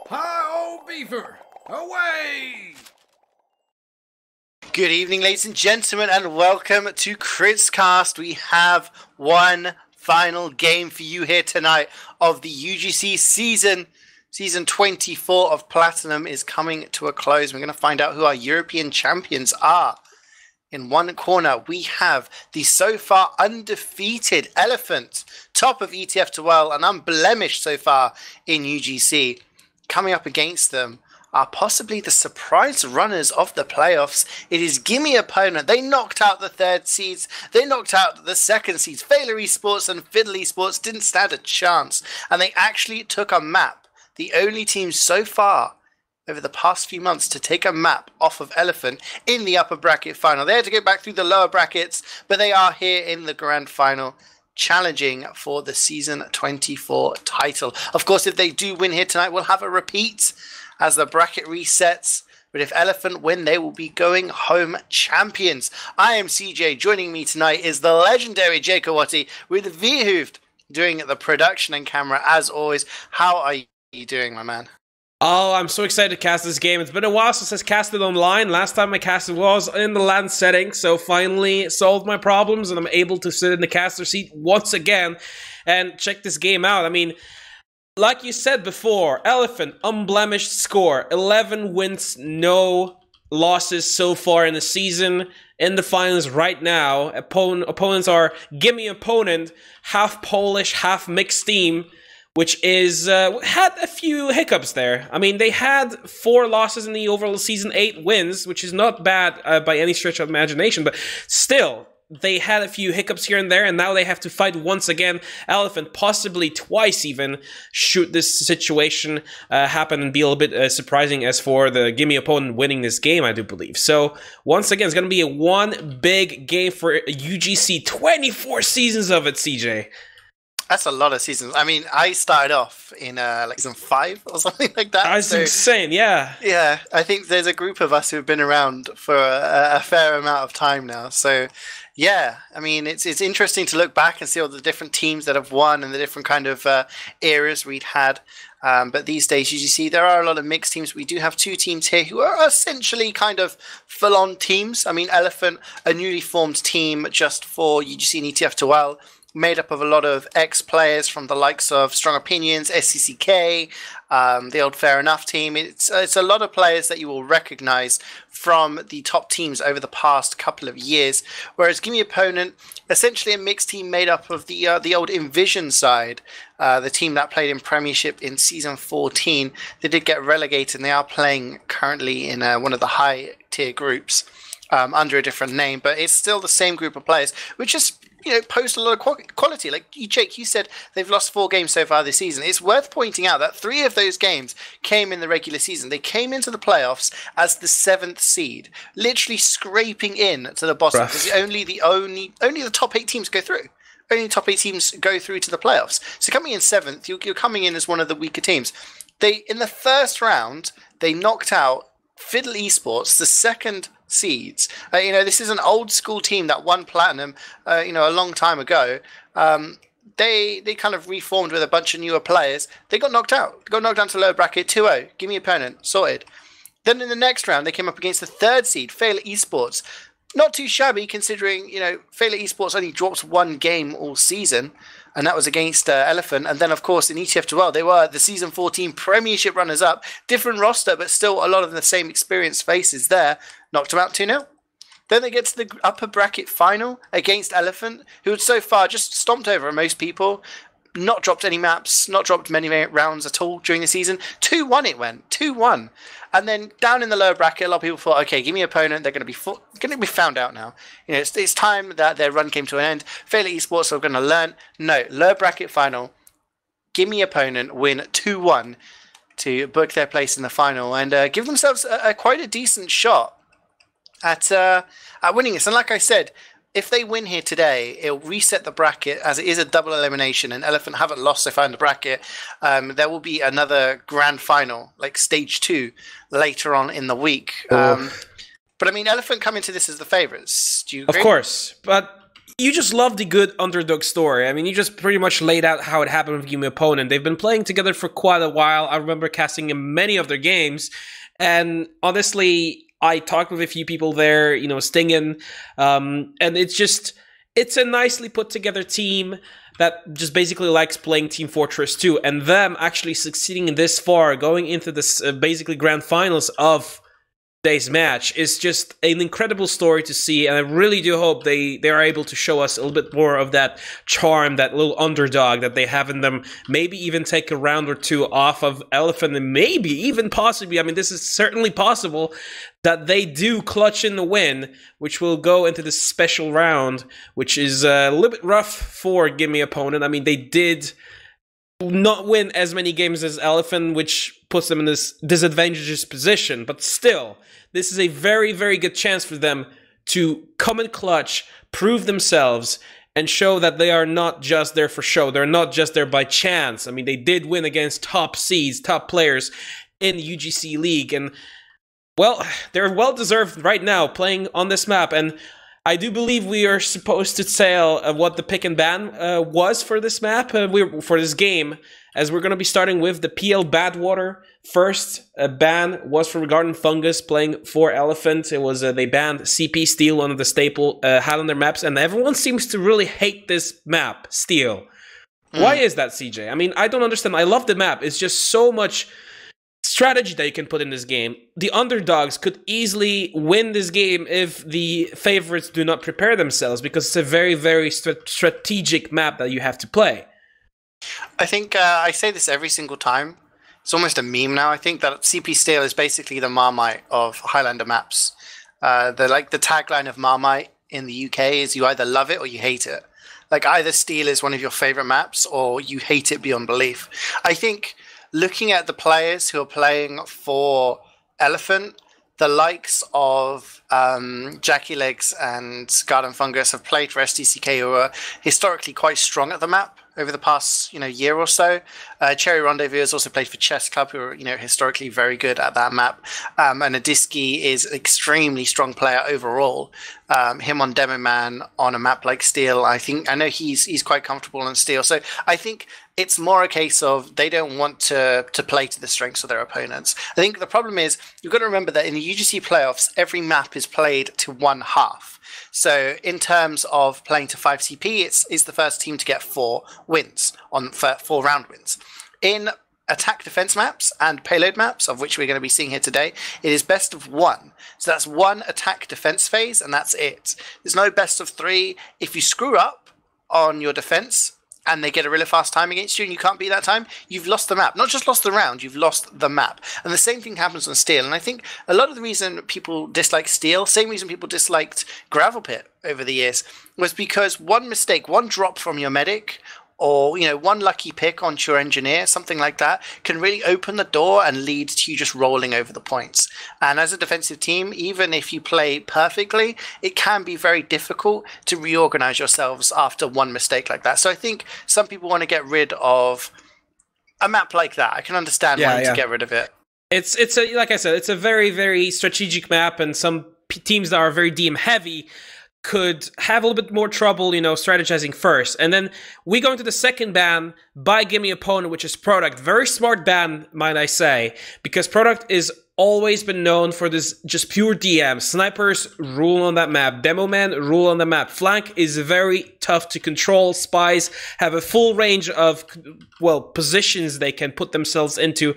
Hi-oh, beaver! Away! Good evening, ladies and gentlemen, and welcome to KritzKast. We have one final game for you here tonight of the UGC season. Season 24 of Platinum is coming to a close. We're going to find out who our European champions are. In one corner, we have the so far undefeated Elephant, top of ETF2 and unblemished so far in UGC. Coming up against them are possibly the surprise runners of the playoffs. It is Gimme opponent. They knocked out the third seeds. They knocked out the second seeds. Failure Esports and Fiddle Esports didn't stand a chance. And they actually took a map. The only team so far over the past few months to take a map off of Elephant in the upper bracket final. They had to go back through the lower brackets, but they are here in the grand final, challenging for the Season 24 title. Of course, if they do win here tonight, we'll have a repeat as the bracket resets. But if Elephant win, they will be going home champions. I am CeeJaey. Joining me tonight is the legendary jakeowaty with Wiethoofd doing the production and camera as always. How are you doing, my man? Oh, I'm so excited to cast this game. It's been a while since I casted online. Last time I casted was in the LAN setting, so finally solved my problems and I'm able to sit in the caster seat once again and check this game out. I mean, like you said before, Elephant, unblemished score, 11 wins, no losses so far in the season. In the finals right now, opponents are Gimme opponent, half Polish, half mixed team, which is, had a few hiccups there. I mean, they had 4 losses in the overall season, 8 wins, which is not bad by any stretch of imagination, but still, they had a few hiccups here and there, and now they have to fight once again. Elephant, possibly twice even, should this situation happen and be a little bit surprising as for the Gimme opponent winning this game, I do believe. So, once again, it's going to be a one big game for UGC, 24 seasons of it, CeeJaey. That's a lot of seasons. I mean, I started off in like season 5 or something like that. That's insane, yeah. Yeah, I think there's a group of us who've been around for a fair amount of time now. So, yeah, I mean, it's interesting to look back and see all the different teams that have won and the different kind of eras we'd had. But these days, as you see, there are a lot of mixed teams. We do have 2 teams here who are essentially kind of full-on teams. I mean, Elephant, a newly formed team just for UGC and ETF2, made up of a lot of ex-players from the likes of Strong Opinions, SCCK, the old Fair Enough team. It's a lot of players that you will recognize from the top teams over the past couple of years. Whereas Gimme opponent, essentially a mixed team made up of the old Envision side, the team that played in Premiership in Season 14. They did get relegated, and they are playing currently in one of the high-tier groups under a different name. But it's still the same group of players, which is post a lot of quality. Like Jake, you said they've lost 4 games so far this season. It's worth pointing out that 3 of those games came in the regular season. They came into the playoffs as the 7th seed, literally scraping in to the bottom. Because only the top 8 teams go through. Only the top 8 teams go through to the playoffs. So coming in 7th, you're coming in as one of the weaker teams. In the first round, they knocked out Fiddle Esports, the 2nd seeds. This is an old school team that won Platinum, a long time ago. They kind of reformed with a bunch of newer players. They got knocked out. They got knocked down to lower bracket 2-0. Give me opponent. Sorted. Then in the next round, they came up against the 3rd seed, Failure Esports. Not too shabby considering, Failure Esports only dropped 1 game all season, and that was against Elephant. And then, of course, in ETF2, they were the Season 14 Premiership runners-up. Different roster, but still a lot of the same experienced faces there. Knocked them out 2-0. Then they get to the upper bracket final against Elephant, who had so far just stomped over most people. Not dropped any maps, not dropped many rounds at all during the season. 2-1 it went, 2-1. And then down in the lower bracket, a lot of people thought, okay, give me an opponent. They're going to be found out now. It's time that their run came to an end. Failure Esports are going to learn. No, lower bracket final. Give me opponent win 2-1 to book their place in the final and give themselves quite a decent shot at winning this. And like I said, if they win here today, it'll reset the bracket as it is a double elimination and Elephant haven't lost so far in the bracket. There will be another grand final, like stage 2, later on in the week. But I mean, Elephant come into this as the favourites. Do you agree? Of course, but you just love the good underdog story. I mean, you just pretty much laid out how it happened with Gimme Opponent. They've been playing together for quite a while. I remember casting in many of their games. And honestly, I talked with a few people there, you know, Stingen. And it's a nicely put together team that just basically likes playing Team Fortress 2. And them actually succeeding this far, going into this basically grand finals of today's match is just an incredible story to see, and I really do hope they are able to show us a little bit more of that charm, that little underdog that they have in them. Maybe even take a round or two off of Elephant, and maybe even possibly, I mean, this is certainly possible, that they do clutch in the win, which will go into this special round, which is a little bit rough for Gimme Opponent. I mean, they did not win as many games as Elephant, which puts them in this disadvantageous position, but still, this is a very, very good chance for them to come in clutch, prove themselves, and show that they are not just there for show. They're not just there by chance. I mean, they did win against top seeds, top players in the UGC League, and, well, they're well-deserved right now playing on this map, and I do believe we are supposed to tell what the pick and ban was for this map, for this game, as we're going to be starting with the PL Badwater. First ban was for Garden Fungus playing for Elephant. It was they banned CP Steel, one of the staple Highlander maps, and everyone seems to really hate this map, Steel. Why is that, CeeJaey? I mean, I don't understand. I love the map. It's just so much strategy that you can put in this game. The underdogs could easily win this game if the favorites do not prepare themselves, because it's a very, very strategic map that you have to play. I think I say this every single time. It's almost a meme now. I think that CP Steel is basically the Marmite of Highlander maps. The tagline of Marmite in the UK is you either love it or you hate it. Like, either Steel is one of your favorite maps or you hate it beyond belief. I think looking at the players who are playing for Elephant, the likes of Jackie Legs and Garden Fungus have played for STCK, who are historically quite strong at the map over the past year or so. Cherry Rendezvous has also played for Chess Club, who are historically very good at that map. And Adiski is an extremely strong player overall. Him on Demo Man on a map like Steel, I know he's quite comfortable on Steel. So I think it's more a case of they don't want to play to the strengths of their opponents. I think the problem is you've got to remember that in the UGC playoffs, every map is played to one half. So in terms of playing to 5 CP, it's the first team to get 4 wins on 4 round wins. In attack defense maps and payload maps, of which we're going to be seeing here today, it is best of 1. So that's 1 attack defense phase, and that's it. There's no best of 3. If you screw up on your defense and they get a really fast time against you and you can't beat that time, you've lost the map. Not just lost the round, you've lost the map. And the same thing happens on Steel. And I think a lot of the reason people dislike Steel, same reason people disliked Gravel Pit over the years, was because one mistake, one drop from your medic, or one lucky pick onto your engineer, something like that, can really open the door and lead to you just rolling over the points. And as a defensive team, even if you play perfectly, it can be very difficult to reorganize yourselves after one mistake like that. So I think some people want to get rid of a map like that. I can understand wanting to get rid of it. It's like I said, it's a very, very strategic map, and some teams that are very DM heavy could have a little bit more trouble, strategizing first. And then we go into the second ban by Gimme Opponent, which is Product. Very smart ban, might I say, because Product is always been known for this just pure DM. Snipers rule on that map. Demo Men rule on the map. Flank is very tough to control. Spies have a full range of, positions they can put themselves into,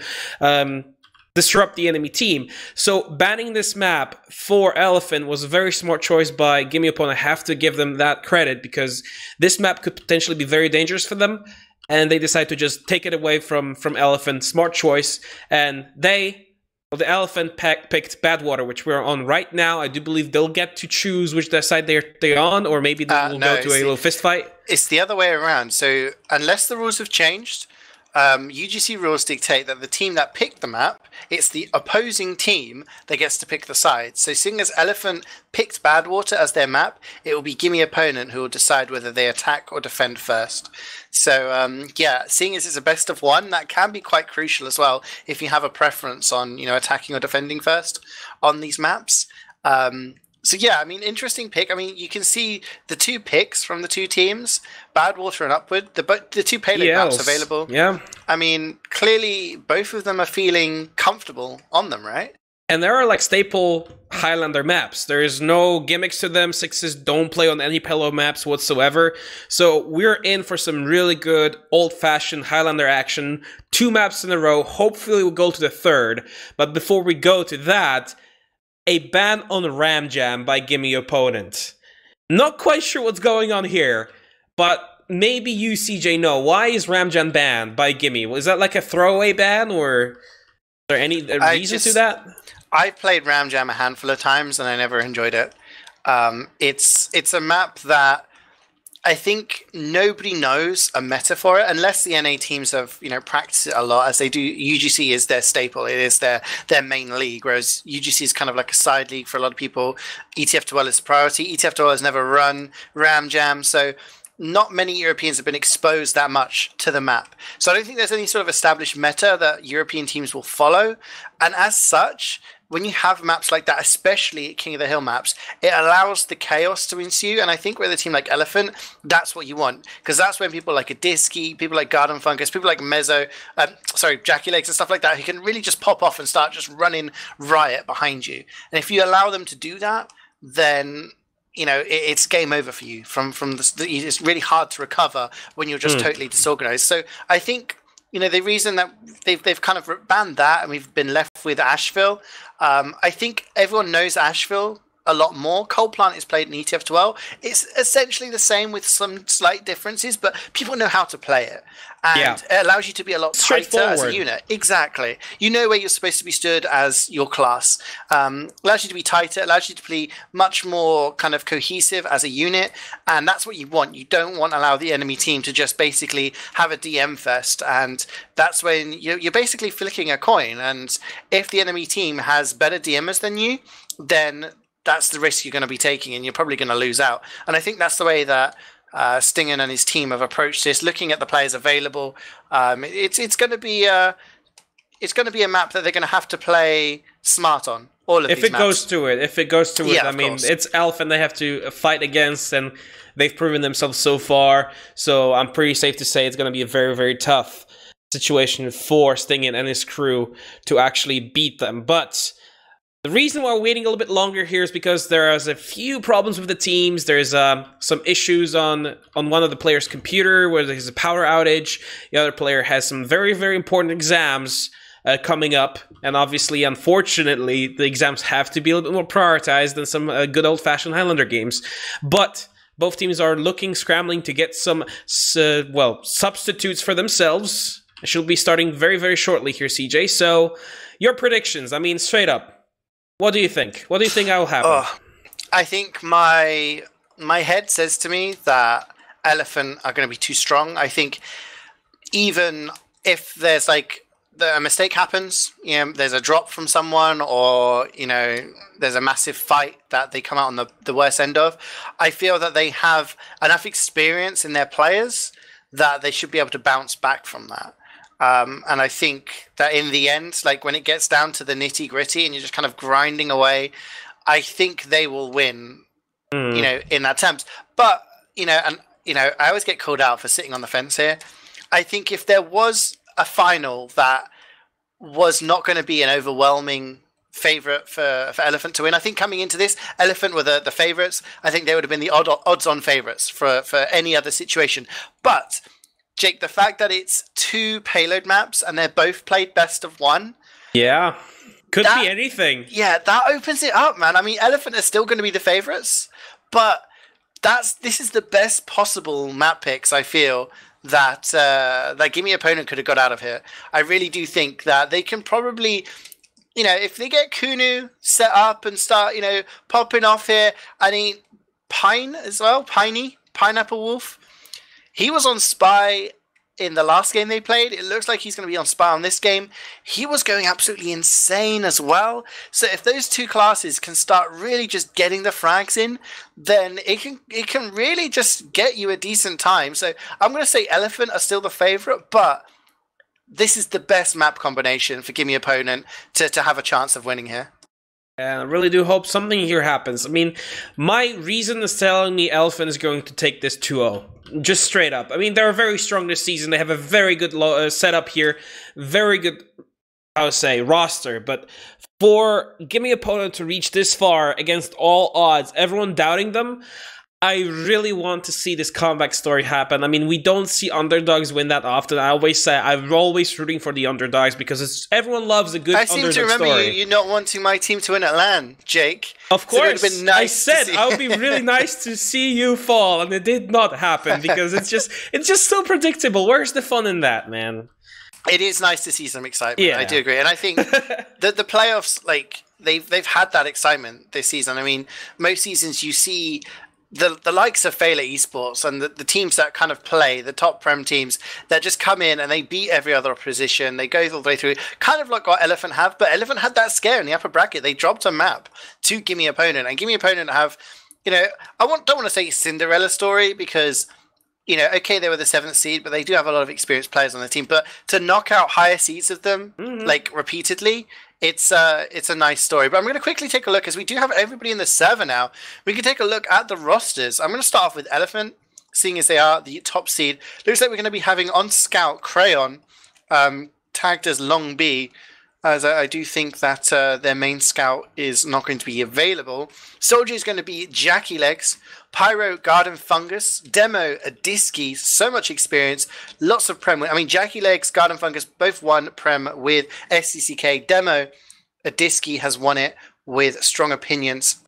disrupt the enemy team. So banning this map for Elephant was a very smart choice by Gimme Opponent. I have to give them that credit, because this map could potentially be very dangerous for them, and they decided to just take it away from Elephant. Smart choice. And the Elephant picked Badwater, which we're on right now. I do believe they'll get to choose which side they're on, or maybe they will go to a little fist fight. It's the other way around. So unless the rules have changed, UGC rules dictate that the team that picked the map, it's the opposing team that gets to pick the side. So seeing as Elephant picked Badwater as their map, it will be Gimme Opponent who will decide whether they attack or defend first. So seeing as it's a best of 1, that can be quite crucial as well if you have a preference on attacking or defending first on these maps. So yeah, I mean, interesting pick. I mean, you can see the two picks from the two teams, Badwater and Upward, the two payload maps available. Yeah. I mean, clearly both of them are feeling comfortable on them, right? And there are like staple Highlander maps. There is no gimmicks to them. Sixes don't play on any payload maps whatsoever. So we're in for some really good old-fashioned Highlander action. 2 maps in a row. Hopefully we'll go to the third. But before we go to that, a ban on Ram Jam by Gimme opponent. Not quite sure what's going on here, but maybe you, CeeJaey, know. Why is Ram Jam banned by Gimme? Was that like a throwaway ban, or is there any reason to that? I played Ram Jam a handful of times and I never enjoyed it. It's a map that I think nobody knows a meta for it unless the NA teams have practiced it a lot, as they do. UGC is their staple; it is their main league. Whereas UGC is kind of like a side league for a lot of people. ETF2 is priority. ETF2 has never run Ram Jam, so not many Europeans have been exposed that much to the map. So I don't think there's any sort of established meta that European teams will follow, and as such, when you have maps like that, especially King of the Hill maps, it allows the chaos to ensue. And I think with a team like Elephant, that's what you want. Because that's when people like Adiski, people like Garden Fungus, people like Jackie Legs and stuff like that, who can really just pop off and start just running riot behind you. And if you allow them to do that, then it's game over for you. It's really hard to recover when you're just totally disorganized. So I think the reason that they've kind of banned that and we've been left with Asheville, I think everyone knows Asheville a lot more. Coal Plant is played in ETF12. It's essentially the same with some slight differences, but people know how to play it. And it allows you to be a lot tighter as a unit. Exactly. You know where you're supposed to be stood as your class. Allows you to be tighter, allows you to be much more kind of cohesive as a unit, and that's what you want. You don't want to allow the enemy team to just basically have a DM fest, and that's when you're basically flicking a coin, and if the enemy team has better DMers than you, then that's the risk you're going to be taking, and you're probably going to lose out. And I think that's the way that Stingen and his team have approached this. Looking at the players available, it's going to be a map that they're going to have to play smart on. If it goes to it, I mean, it's Elf, and they have to fight against, and they've proven themselves so far. So I'm pretty safe to say it's going to be a very, very tough situation for Stingen and his crew to actually beat them. But the reason why we're waiting a little bit longer here is because there's a few problems with the teams. There's some issues on one of the players' computer where there's a power outage. The other player has some very, very important exams coming up. And obviously, unfortunately, the exams have to be a little bit more prioritized than some good old-fashioned Highlander games. But both teams are scrambling to get some, substitutes for themselves. She'll be starting very, very shortly here, CeeJaey. So, your predictions, I mean, straight up. What do you think? What do you think will happen? I think my head says to me that Elephant are going to be too strong. I think even if there's a mistake happens, there's a drop from someone, or there's a massive fight that they come out on the worst end of, I feel that they have enough experience in their players that they should be able to bounce back from that. And I think that in the end, when it gets down to the nitty gritty and you're just kind of grinding away, I think they will win, in that terms. But, I always get called out for sitting on the fence here. I think if there was a final that was not going to be an overwhelming favorite for Elephant to win, I think coming into this, Elephant were the favorites. I think they would have been the odds-on favorites for any other situation. But Jake, the fact that it's 2 payload maps and they're both played best of 1. Yeah. Could be anything. Yeah, that opens it up, man. I mean, Elephant are still going to be the favorites, but this is the best possible map picks, I feel, that Gimme opponent could have got out of here. I really do think that they can probably, if they get Kunu set up and start, popping off here. I mean, Pine as well, Pineapple Wolf. He was on Spy in the last game they played. It looks like he's going to be on Spy on this game. He was going absolutely insane as well. So if those 2 classes can start really just getting the frags in, then it can really just get you a decent time. So I'm going to say Elephant are still the favorite, but this is the best map combination for Gimme opponent to have a chance of winning here. And I really do hope something here happens. I mean, my reason is telling me Elephant is going to take this 2-0. Just straight up. I mean, they're very strong this season. They have a very good setup here. Very good, I would say, roster. But for Gimme opponent to reach this far against all odds, everyone doubting them, I really want to see this comeback story happen. I mean, we don't see underdogs win that often. I always say I'm always rooting for the underdogs because everyone loves a good underdog story. I seem to remember you not wanting my team to win at LAN, Jake. Of course. So it would have been nice I said I would be really nice to see you fall, and it did not happen because it's just so predictable. Where's the fun in that, man? It is nice to see some excitement. Yeah. I do agree, and I think that the playoffs, like they've had that excitement this season. I mean, most seasons you see the likes of Failer Esports and the teams that kind of play, the top Prem teams that just come in and they beat every other opposition. They go all the way through, kind of like what Elephant have, but Elephant had that scare in the upper bracket. They dropped a map to Gimme opponent, and Gimme opponent have, you know, don't want to say Cinderella story because, you know, okay, they were the 7th seed, but they do have a lot of experienced players on the team. But to knock out higher seeds of them, like repeatedly, it's a nice story. But I'm going to quickly take a look, as we do have everybody in the server now. We can take a look at the rosters. I'm going to start off with Elephant, seeing as they are the top seed. Looks like we're going to be having on Scout Crayon, tagged as Long B, as I do think that their main scout is not going to be available. Soldier is going to be Jackie Legs, Pyro, Garden Fungus, Demo, Adiski, so much experience, lots of Prem. I mean, Jackie Legs, Garden Fungus, both won Prem with SCCK. Demo, Adiski has won it with Strong Opinions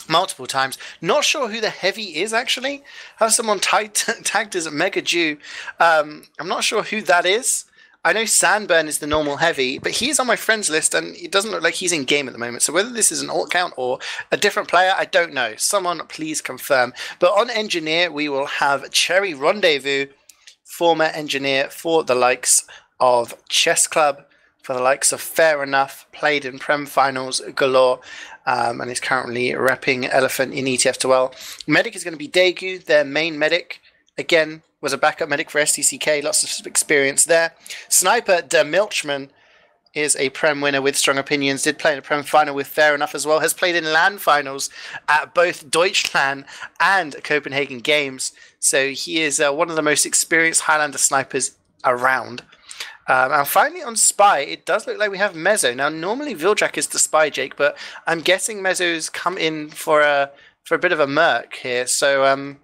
multiple times. Not sure who the heavy is, actually. I have someone tagged as Mega Jew. I'm not sure who that is. I know Sandburn is the normal heavy, but he's on my friends list and it doesn't look like he's in game at the moment. So whether this is an alt count or a different player, I don't know. Someone please confirm. But on engineer, we will have Cherry Rendezvous, former engineer for the likes of Chess Club, for the likes of Fair Enough, played in Prem finals galore, and is currently repping Elephant in ETF2L. Medic is going to be Daegu, their main medic. Again, was a backup medic for STCK, lots of experience there. Sniper Der Milchman is a Prem winner with Strong Opinions, did play in a Prem final with Fair Enough as well, has played in LAN finals at both Deutschland and Copenhagen Games, so he is one of the most experienced Highlander snipers around. And finally on Spy, it does look like we have Mezzo. Now normally Viljak is the Spy, Jake, but I'm guessing Mezzo's come in for a bit of a merc here, so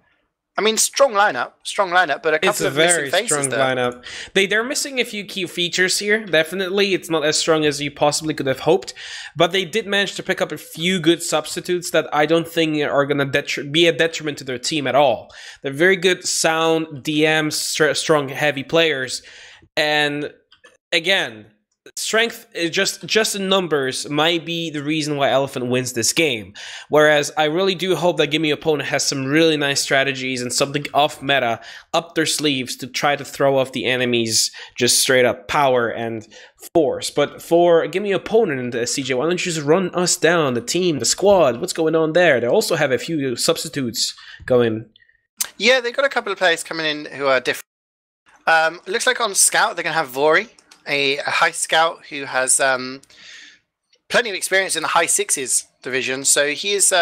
I mean, strong lineup, but a couple of missing faces there. It's a very strong lineup. They're missing a few key features here, definitely. It's not as strong as you possibly could have hoped, but they did manage to pick up a few good substitutes that I don't think are going to be a detriment to their team at all. They're very good, sound, DMs, strong, heavy players, and again, strength is just in numbers might be the reason why Elephant wins this game. Whereas I really do hope that Gimme opponent has some really nice strategies and something off meta up their sleeves to try to throw off the enemy's just straight up power and force. But for Gimme opponent, CeeJaey, why don't you just run us down, the team, the squad, what's going on there? They also have a few substitutes going. Yeah, they've got a couple of players coming in who are different. Looks like on Scout they're going to have Vori, a high scout who has plenty of experience in the high sixes division. So he is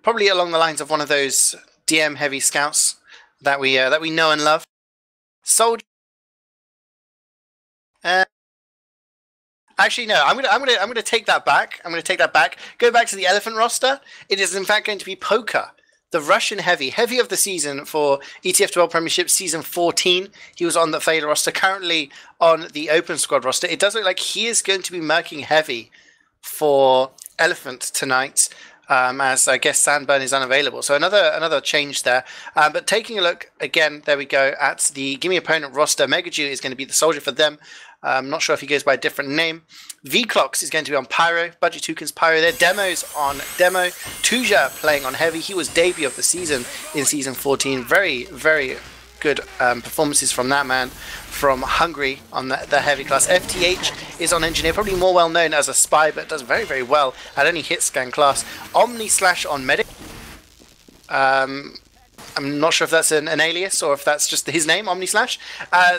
probably along the lines of one of those DM heavy scouts that we know and love. Soldier. Actually, no. I'm gonna take that back. Go back to the Elephant roster. It is in fact going to be Poker, the Russian heavy of the season for ETF12 Premiership Season 14. He was on the Failure roster, currently on the Open Squad roster. It does look like he is going to be murking heavy for Elephant tonight, as I guess Sandburn is unavailable. So another change there. But taking a look, again, there we go, at the Gimme opponent roster. Megaju is going to be the soldier for them. I'm not sure if he goes by a different name. V-Clocks is going to be on Pyro. Budget Toucan's Pyro there. Demo's on Demo. Tuja playing on Heavy. He was debut of the season in Season 14. Very, very good performances from that man from Hungary on the Heavy class. FTH is on Engineer. Probably more well known as a Spy, but does very, very well at any hit scan class. Omni Slash on Medic. I'm not sure if that's an alias or if that's just his name, Omnislash.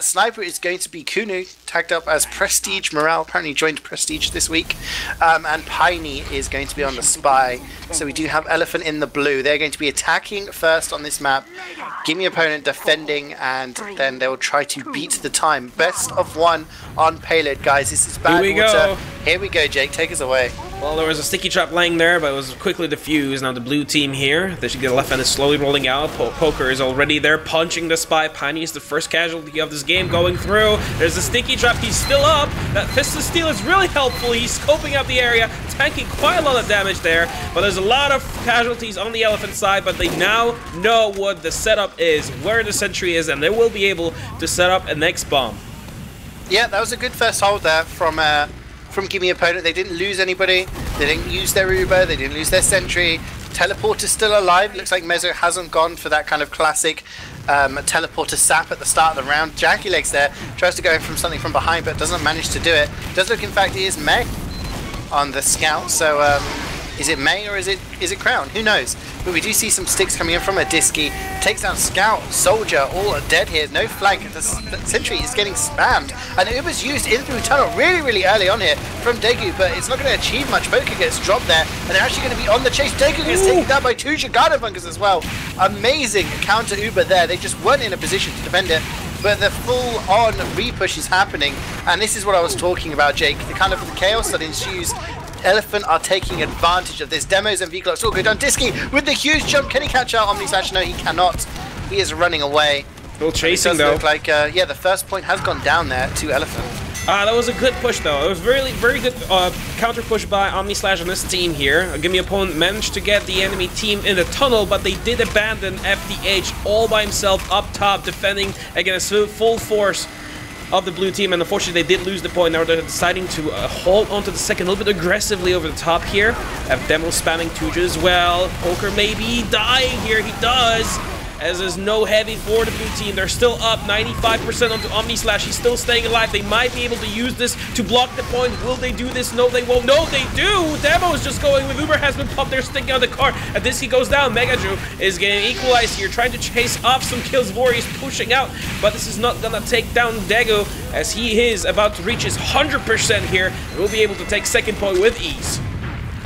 Sniper is going to be Kunu, tagged up as Prestige Morale, apparently joined Prestige this week. And Piney is going to be on the Spy. So we do have Elephant in the blue. They're going to be attacking first on this map. Gimme opponent defending, and then they will try to beat the time. Best of one on Payload, guys. This is Badwater. Here we go, Jake. Take us away. Well, there was a sticky trap laying there, but it was quickly diffused. Now the blue team here, they should get left hand is slowly rolling out. Poker is already there, punching the Spy. Piney is the first casualty of this game going through. There's a sticky trap. He's still up. That Fist of Steel is really helpful. He's scoping out the area, tanking quite a lot of damage there. But there's a lot of casualties on the Elephant side, but they now know what the setup is, where the sentry is, and they will be able to set up a next bomb. Yeah, that was a good first hold there from Gimme opponent. They didn't lose anybody. They didn't use their Uber. They didn't lose their sentry. Teleporter's still alive. Looks like Mezzo hasn't gone for that kind of classic teleporter sap at the start of the round. JakeeLegs there tries to go in from something from behind, but doesn't manage to do it. Does look, in fact, it is May on the scout. So is it May or is it Crown? Who knows? But we do see some sticks coming in from a Disky. Takes down Scout, Soldier, all are dead here. No flank. The sentry is getting spammed. And Uber's used in through tunnel really early on here from Daegu, but it's not going to achieve much. Poker gets dropped there, and they're actually going to be on the chase. Daegu gets taken down by 2 Garden Bunkers as well. Amazing counter Uber there. They just weren't in a position to defend it. But the full-on repush is happening, and this is what I was talking about, Jake. The kind of the chaos that ensues. Elephant are taking advantage of this. Demos and V-Clocks all go down. Disky with the huge jump. Can he catch out Omnislash? No, he cannot. He is running away. Still chasing, though. Look like, yeah, the first point has gone down there to Elephant. That was a good push, though. It was very good counter push by Omnislash on this team here. Gimme opponent managed to get the enemy team in the tunnel, but they did abandon FDH all by himself up top, defending against full force of the blue team, and unfortunately they did lose the point. Now they're deciding to hold onto the second a little bit aggressively over the top here. Have Demo spamming Tuja as well. Poker maybe dying here. He does, as there's no heavy for the blue team. They're still up 95% onto Omnislash. He's still staying alive. They might be able to use this to block the point. Will they do this? No, they won't. No, they do. Demo is just going with Uber has been popped. They're sticking out the car. And this he goes down. Megaju is getting equalized here, trying to chase off some kills. He's pushing out, but this is not gonna take down Daegu, as he is about to reach his 100% here. We'll be able to take second point with ease.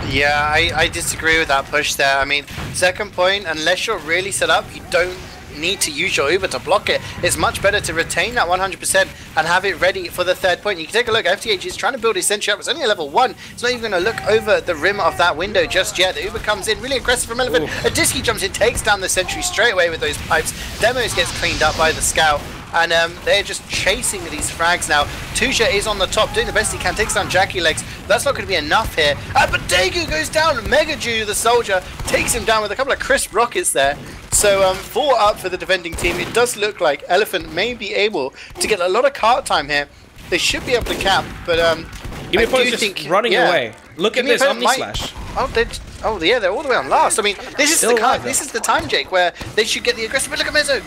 Yeah, I disagree with that push there. I mean, second point, unless you're really set up, you don't need to use your Uber to block it. It's much better to retain that 100% and have it ready for the third point. You can take a look. FTH is trying to build his sentry up. It's only a level 1. It's not even going to look over the rim of that window just yet. The Uber comes in, really aggressive from Elephant. A Disky jumps in, takes down the sentry straight away with those pipes. Demos gets cleaned up by the scout. And they're just chasing these frags now. Tuja is on the top, doing the best he can, takes down JakeeLegs. That's not going to be enough here. But Daegu goes down. Megaju, the soldier, takes him down with a couple of crisp rockets there. So 4 up for the defending team. It does look like Elephant may be able to get a lot of cart time here. They should be able to cap, but I do think running away. Look at this Omnislash. Oh, yeah, they're all the way on last. I mean, this is the time, Jake, where they should get the aggressive. But look at Mezzo.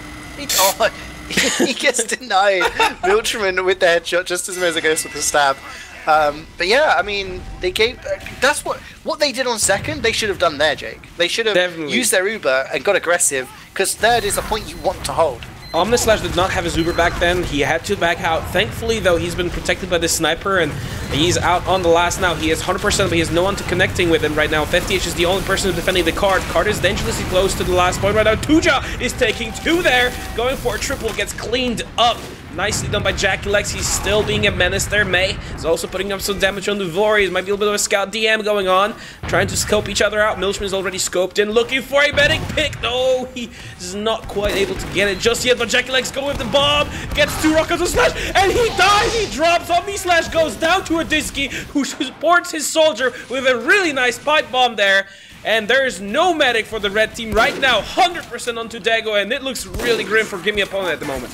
He gets denied. Miltraman with the headshot just as Mezzo goes for the stab. But yeah, I mean, they gave. That's what they did on second. They should have done there, Jake. They should have used their Uber and got aggressive, because third is a point you want to hold. Omnislash did not have his Uber back then. He had to back out. Thankfully, though, he's been protected by the sniper, and he's out on the last now. He is 100%, but he has no one to connecting with him right now. FTH is the only person defending the card. Card is dangerously close to the last point right now. Tuja is taking 2 there. Going for a triple, gets cleaned up. Nicely done by JakeeLegs. He's still being a menace there. May is also putting up some damage on the Vories. Might be a little bit of a scout DM going on. Trying to scope each other out. Milchman is already scoped in. Looking for a medic pick. No, he is not quite able to get it just yet. But JakeeLegs going with the bomb. Gets 2 rockets on Slash. And he dies. He drops. Omnislash goes down to a Disky, who supports his soldier with a really nice pipe bomb there. And there's no medic for the red team right now. 100% onto Daegu, and it looks really grim for Gimme opponent at the moment.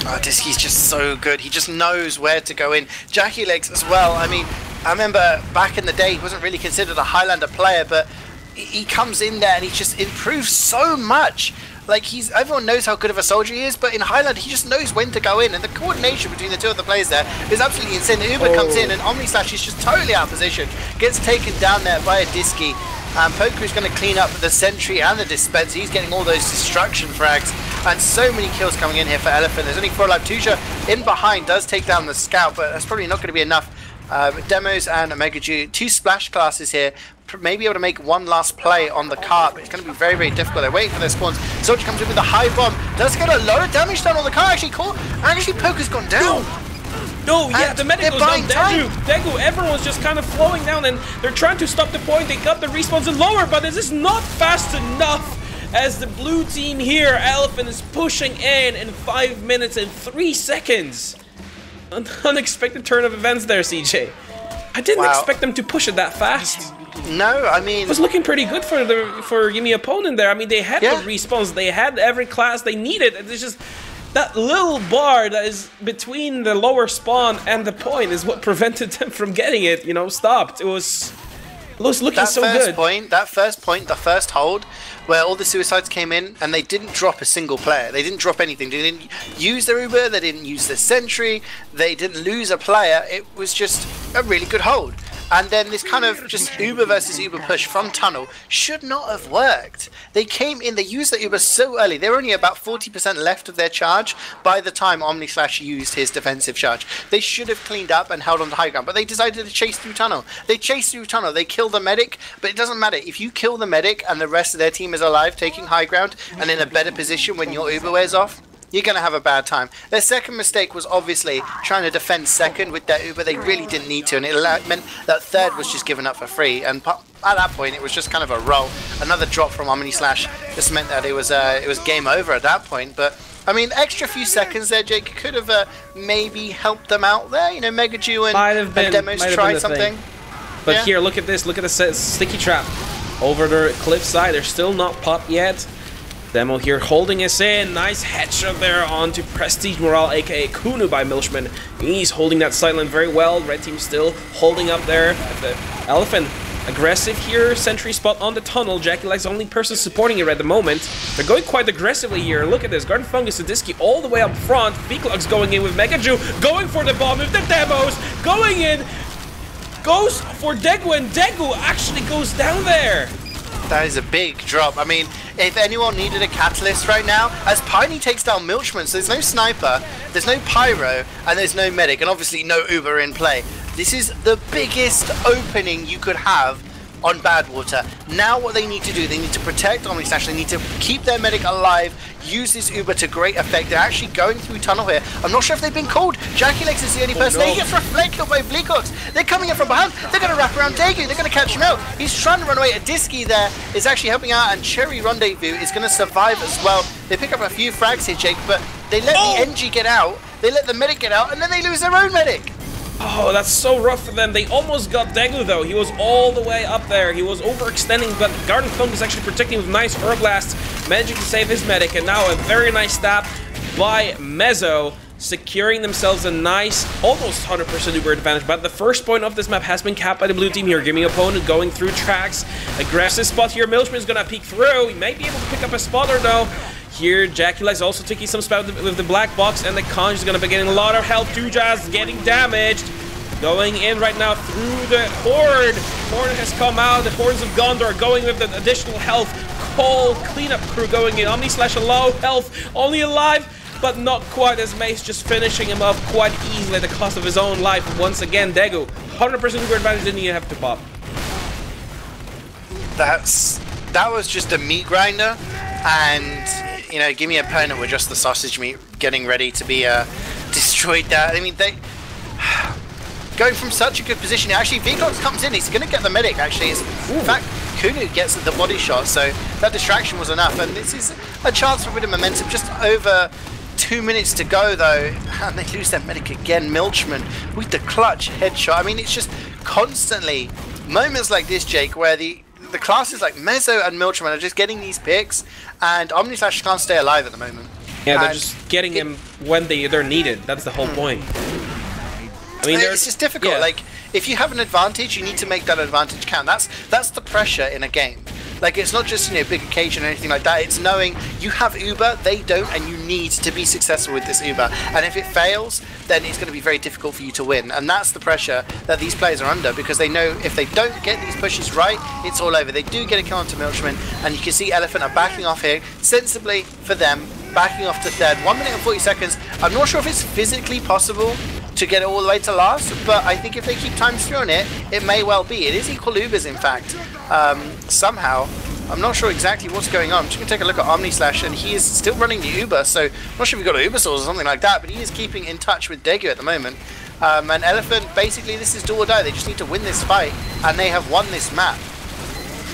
Oh, Disky's just so good. He just knows where to go in. JakeeLegs as well. I mean, I remember back in the day, he wasn't really considered a Highlander player, but he comes in there and he just improves so much. Like, everyone knows how good of a soldier he is, but in Highlander, he just knows when to go in, and the coordination between the two of the players there is absolutely insane. The Uber comes in, and Omnislash is just totally out of position. Gets taken down there by a Disky. And Poker is going to clean up the sentry and the dispenser. He's getting all those destruction frags. And so many kills coming in here for Elephant. There's only 4 alive. TuJa in behind does take down the scout, but that's probably not going to be enough. Demos and Omega Jew, 2 splash classes here. Maybe able to make one last play on the car, but it's going to be very, very difficult. They're waiting for their spawns. Soldier comes in with a high bomb. Does get a lot of damage done on the car. Actually, Poker's gone down. No, yeah, the medic goes down. Degu, everyone's just kind of flowing down, and they're trying to stop the point. They got the respawns in lower, but this is not fast enough. As the blue team here, Elephant is pushing in 5 minutes and 3 seconds. An unexpected turn of events there, CeeJaey. I didn't expect them to push it that fast. No, I mean... It was looking pretty good for Gimme opponent there. I mean, they had the respawns, they had every class they needed. It's just that little bar that is between the lower spawn and the point is what prevented them from getting it, you know, stopped. It was looking so good. That first point, the first hold, where all the suicides came in and they didn't drop a single player. They didn't drop anything. They didn't use their Uber, they didn't use the sentry, they didn't lose a player. It was just a really good hold. And then this kind of just Uber versus Uber push from tunnel should not have worked. They came in, they used the Uber so early. They were only about 40% left of their charge by the time OmniSlash used his defensive charge. They should have cleaned up and held on to high ground, but they decided to chase through tunnel. They chased through tunnel, they killed the medic, but it doesn't matter. If you kill the medic and the rest of their team is alive, taking high ground, and in a better position when your Uber wears off, you're going to have a bad time. Their second mistake was obviously trying to defend second with their Uber. They really didn't need to, and it meant that third was just given up for free. And at that point, it was just kind of a roll. Another drop from OmniSlash just meant that it was game over at that point. But I mean, extra few seconds there, Jake, could have maybe helped them out there. You know, Mega Jew and Demos tried something. But here, look at this. Look at the sticky trap over the cliffside. They're still not popped yet. Demo here holding us in. Nice headshot there onto Prestige Morale, aka Kunu by Milchman. He's holding that sideline very well. Red team still holding up there. The Elephant aggressive here. Sentry spot on the tunnel. Jakeowaty's the only person supporting it at the moment. They're going quite aggressively here. Look at this. Garden Fungus, Sadisky all the way up front. Vklog's going in with Mega Jew. Going for the bomb with the Demos. Going in. Goes for Degu, and Degu actually goes down there. That is a big drop. I mean, if anyone needed a catalyst right now, as Piney takes down Milchman, so there's no sniper, there's no pyro, and there's no medic, and obviously no Uber in play. This is the biggest opening you could have on Badwater. Now what they need to do, they need to protect OmniSlash, they need to keep their medic alive, use this Uber to great effect. They're actually going through tunnel here. I'm not sure if they've been called. JakeowatyLegs is the only person. He gets reflected by Vklog's. They're coming in from behind. They're going to wrap around Degu. They're going to catch him out. He's trying to run away. Disky there is actually helping out, and Cherry Rendezvous is going to survive as well. They pick up a few frags here, Jake, but they let the NG get out, they let the medic get out, and then they lose their own medic. Oh, that's so rough for them. They almost got Degu, though. He was all the way up there. He was overextending, but Garden Funk is actually protecting with nice Herb Blast, managing to save his medic, and now a very nice stab by Mezzo, securing themselves a nice, almost 100% Uber advantage. But the first point of this map has been capped by the blue team here. Gimme opponent going through tracks. Aggressive spot here. Milchman is going to peek through. He may be able to pick up a spotter, though. Here, Jakeowaty's also taking some spout with the black box, and the Conj is going to be getting a lot of health. TuJa's getting damaged. Going in right now through the Horde. Horde has come out. The Hordes of Gondor going with the additional health. Cole cleanup crew going in. OmniSlash low health, only alive, but not quite, as Mace just finishing him off quite easily at the cost of his own life. Once again, Degu, 100% Uber advantage, didn't even have to pop. That was just a meat grinder, and you know, Gimme opponent were just the sausage meat getting ready to be destroyed there. I mean, they going from such a good position. Actually, Vklog comes in, he's going to get the medic, actually. In fact, Kunu gets the body shot, so that distraction was enough, and this is a chance for a bit of momentum. Just over 2 minutes to go, though, and they lose their medic again. Milchman with the clutch headshot. I mean, it's just constantly moments like this, Jake, where the classes like Mezzo and Milchman are just getting these picks, and OmniSlash can't stay alive at the moment. Yeah, they're just getting him when they're needed. That's the whole point. I mean, it's just difficult. Yeah. Like, if you have an advantage, you need to make that advantage count. That's the pressure in a game. Like, it's not just, you know, big occasion or anything like that. It's knowing you have Uber, they don't, and you need to be successful with this Uber. And if it fails, then it's going to be very difficult for you to win. And that's the pressure that these players are under, because they know if they don't get these pushes right, it's all over. They do get a kill onto Milchman, and you can see Elephant are backing off here, sensibly for them, backing off to third. 1 minute and 40 seconds. I'm not sure if it's physically possible to get it all the way to last, but I think if they keep times 3 on it, it may well be. It is equal Ubers, in fact, somehow. I'm not sure exactly what's going on. I'm just going to take a look at Omnislash, and he is still running the Uber, so I'm not sure if we've got Uber Souls or something like that, but he is keeping in touch with Degu at the moment. And Elephant, basically, this is do or die. They just need to win this fight, and they have won this map.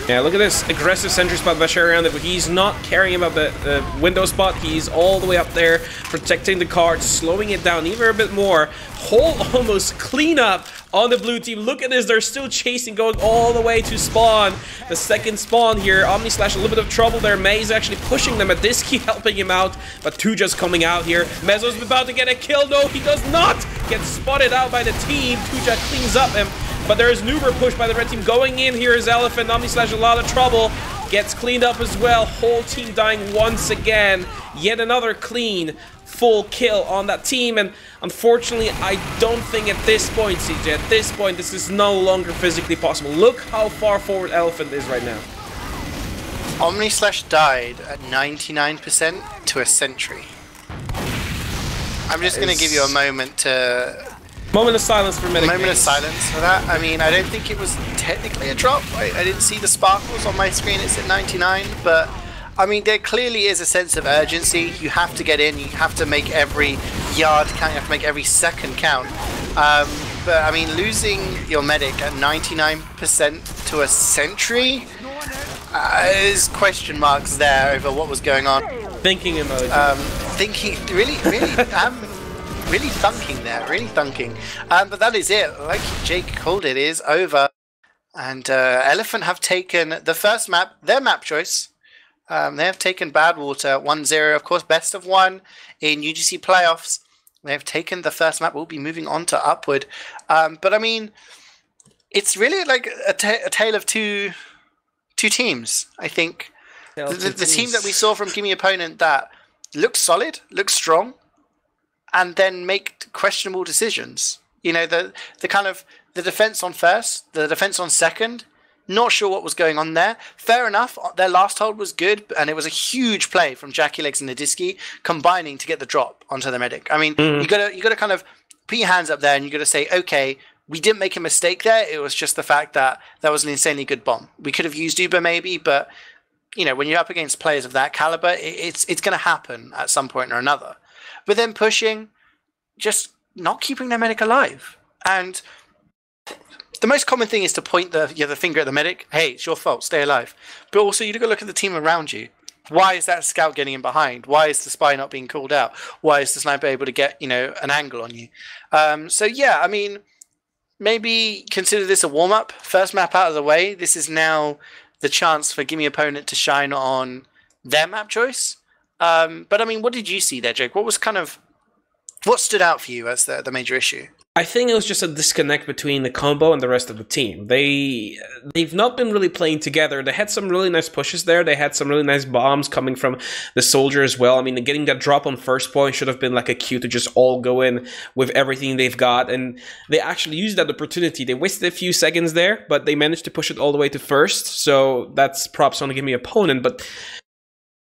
Yeah, look at this aggressive sentry spot by Sherry, but he's not caring about the window spot. He's all the way up there, protecting the card, slowing it down even a bit more. Whole almost clean up on the blue team. Look at this, they're still chasing, going all the way to spawn. The second spawn here. Omnislash, a little bit of trouble there. May's actually pushing them. Adiski helping him out, but TuJa's coming out here. Mezzo's about to get a kill. No, he does not get spotted out by the team. TuJa cleans up him. But there is an Uber push by the red team going in. Here is Elephant. Omnislash, a lot of trouble. Gets cleaned up as well. Whole team dying once again. Yet another clean, full kill on that team. And unfortunately, I don't think at this point, CeeJaey, at this point, this is no longer physically possible. Look how far forward Elephant is right now. Omnislash died at 99% to a sentry. I'm just going to give you a moment to... Moment of silence for Medic. Moment of silence for that. I mean, I don't think it was technically a drop. I didn't see the sparkles on my screen. It's at 99, but I mean, there clearly is a sense of urgency. You have to get in. You have to make every yard count. You have to make every second count. But I mean, losing your medic at 99% to a sentry is question marks there over what was going on. Thinking emoji. Thinking, really, really thunking there, really thunking. But that is it. Like Jake called it, is over. And Elephant have taken the first map, their map choice. They have taken Badwater 1-0, of course, best of 1 in UGC playoffs. They have taken the first map. We'll be moving on to Upward. But I mean, it's really like a tale of two teams, I think. The team that we saw from Gimme opponent that looks solid, looks strong, and then make questionable decisions. You know, the kind of the defense on first, the defense on second. Not sure what was going on there. Fair enough, their last hold was good, and it was a huge play from Jackie Legs and Adiski combining to get the drop onto the medic. I mean, you gotta kind of put your hands up there, and you gotta say, okay, we didn't make a mistake there. It was just the fact that that was an insanely good bomb. We could have used Uber maybe, but you know, when you're up against players of that caliber, it's gonna happen at some point or another. But then pushing, just not keeping their medic alive. And the most common thing is to point the finger at the medic. Hey, it's your fault. Stay alive. But also, you got to look at the team around you. Why is that scout getting in behind? Why is the spy not being called out? Why is the sniper able to get, you know, an angle on you? So yeah, I mean, maybe consider this a warm-up. First map out of the way. This is now the chance for Gimme opponent to shine on their map choice. But I mean, what did you see there, Jake? What stood out for you as the major issue? I think it was just a disconnect between the combo and the rest of the team. They've not been really playing together. They had some really nice pushes there. They had some really nice bombs coming from the soldier as well. I mean, getting that drop on first point should have been like a cue to just all go in with everything they've got. And they actually used that opportunity. They wasted a few seconds there, but they managed to push it all the way to first. So that's props on the Gimme opponent. But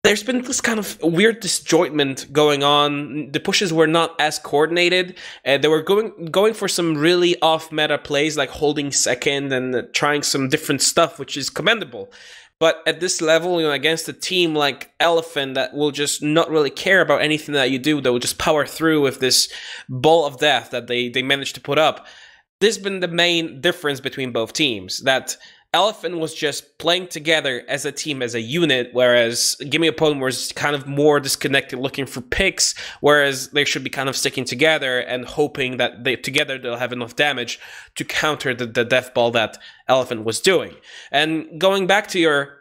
there's been this kind of weird disjointment going on. The pushes were not as coordinated. They were going for some really off-meta plays, like holding second and trying some different stuff, which is commendable. But at this level, you know, against a team like Elephant that will just not really care about anything that you do, they will just power through with this ball of death that they managed to put up. This has been the main difference between both teams, that Elephant was just playing together as a team, as a unit, whereas Gimme opponent was kind of more disconnected, looking for picks, whereas they should be kind of sticking together and hoping that together they'll have enough damage to counter the death ball that Elephant was doing. And going back to your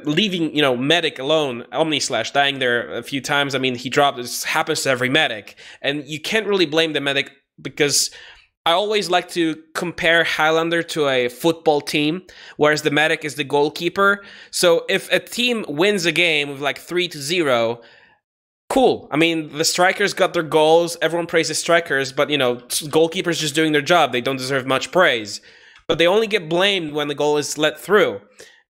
leaving, you know, medic alone, Omnislash dying there a few times. I mean, he dropped. This happens to every medic, and you can't really blame the medic because I always like to compare Highlander to a football team, whereas the medic is the goalkeeper. So if a team wins a game with like 3-0, cool. I mean, the strikers got their goals. Everyone praises strikers, but, you know, goalkeepers just doing their job. They don't deserve much praise. But they only get blamed when the goal is let through.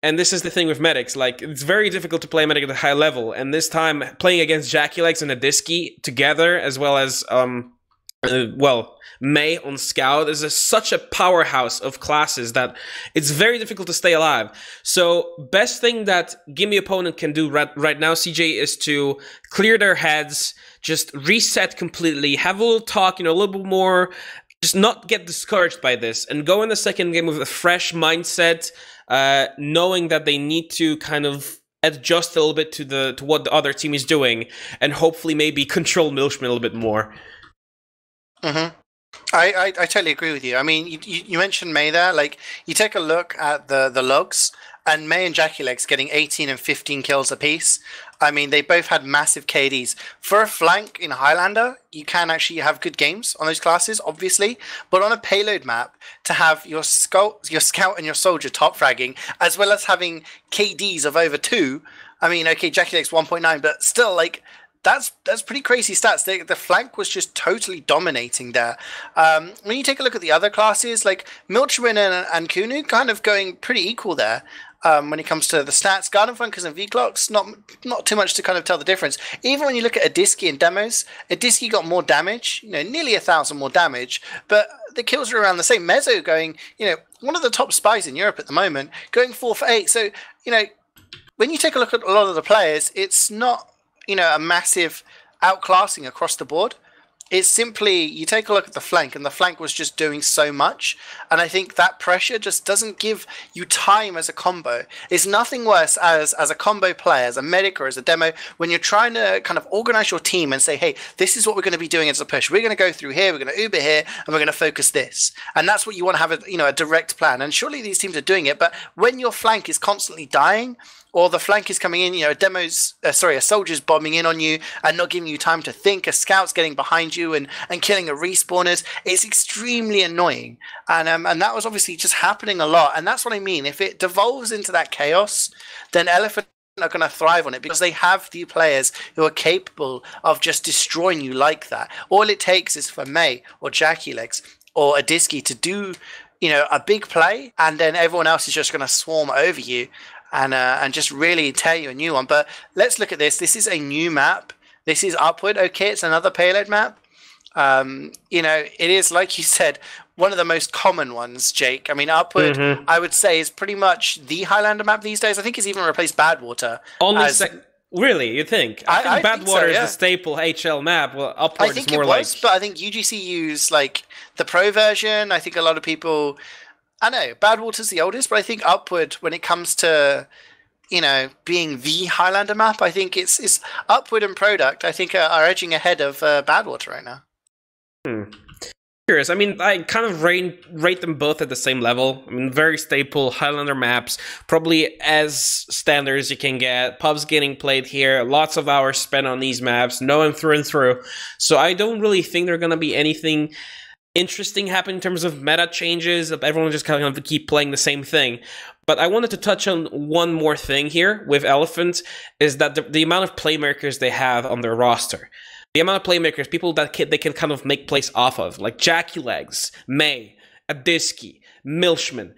And this is the thing with medics. Like, it's very difficult to play medic at a high level. And this time, playing against jakeowaty and Adiski together, as well as, May on Scout is such a powerhouse of classes that it's very difficult to stay alive. So best thing that Gimme opponent can do right now, CeeJaey, is to clear their heads, just reset completely, have a little talk, you know, a little bit more, just not get discouraged by this, and go in the second game with a fresh mindset, knowing that they need to kind of adjust a little bit to what the other team is doing, and hopefully maybe control Milchman a little bit more. Mm-hmm. I totally agree with you. I mean, you mentioned May there. Like, you take a look at the logs, and May and jakeowaty getting 18 and 15 kills apiece. I mean, they both had massive KDs. For a flank in Highlander, you can actually have good games on those classes, obviously. But on a payload map, to have your scout and your soldier top fragging, as well as having KDs of over 2, I mean, okay, jakeowaty's 1.9, but still, like, that's pretty crazy stats. The flank was just totally dominating there. When you take a look at the other classes, like Milchman and Kunu, kind of going pretty equal there. When it comes to the stats, Garden Flankers and V-Clocks, not too much to kind of tell the difference. Even when you look at Adiski in demos, Adiski got more damage, you know, nearly 1,000 more damage, but the kills are around the same. Mezzo going, you know, one of the top spies in Europe at the moment, going 4 for 8. So, you know, when you take a look at a lot of the players, it's not, you know, a massive outclassing across the board. It's simply, you take a look at the flank, and the flank was just doing so much. And I think that pressure just doesn't give you time as a combo. It's nothing worse as a combo player, as a medic or as a demo, when you're trying to kind of organize your team and say, hey, this is what we're going to be doing as a push. We're going to go through here, we're going to Uber here, and we're going to focus this. And that's what you want to have, a direct plan. And surely these teams are doing it. But when your flank is constantly dying, or the flank is coming in, a soldier's bombing in on you and not giving you time to think, a scout's getting behind you and killing a respawners, it's extremely annoying. And that was obviously just happening a lot. And that's what I mean. If it devolves into that chaos, then Elephant are going to thrive on it, because they have the players who are capable of just destroying you like that. All it takes is for May or jakeowaty or Adiski to do, a big play, and then everyone else is just going to swarm over you. And just really tear you a new one. But let's look at this. This is a new map. This is Upward. Okay, it's another payload map. It is, like you said, one of the most common ones, Jake. I mean, Upward, I would say, is pretty much the Highlander map these days. I think it's even replaced Badwater. Really, you think? I think Badwater is the staple HL map. Well, Upward is more like... but I think UGC use, like, the pro version. I think a lot of people... I know, Badwater's the oldest, but I think Upward, when it comes to, being the Highlander map, I think it's Upward and Product, I think, are edging ahead of Badwater right now. Curious. I mean, I kind of rate them both at the same level. I mean, very staple Highlander maps, probably as standard as you can get. Pubs getting played here, lots of hours spent on these maps, know them through and through. So I don't really think they're going to be anything interesting happen in terms of meta changes, of everyone just kind of keep playing the same thing. But I wanted to touch on one more thing here with Elephant, is that the amount of playmakers they have on their roster. The amount of playmakers, people that they can kind of make plays off of, like jakeowaty, May, Adiski, Milchman,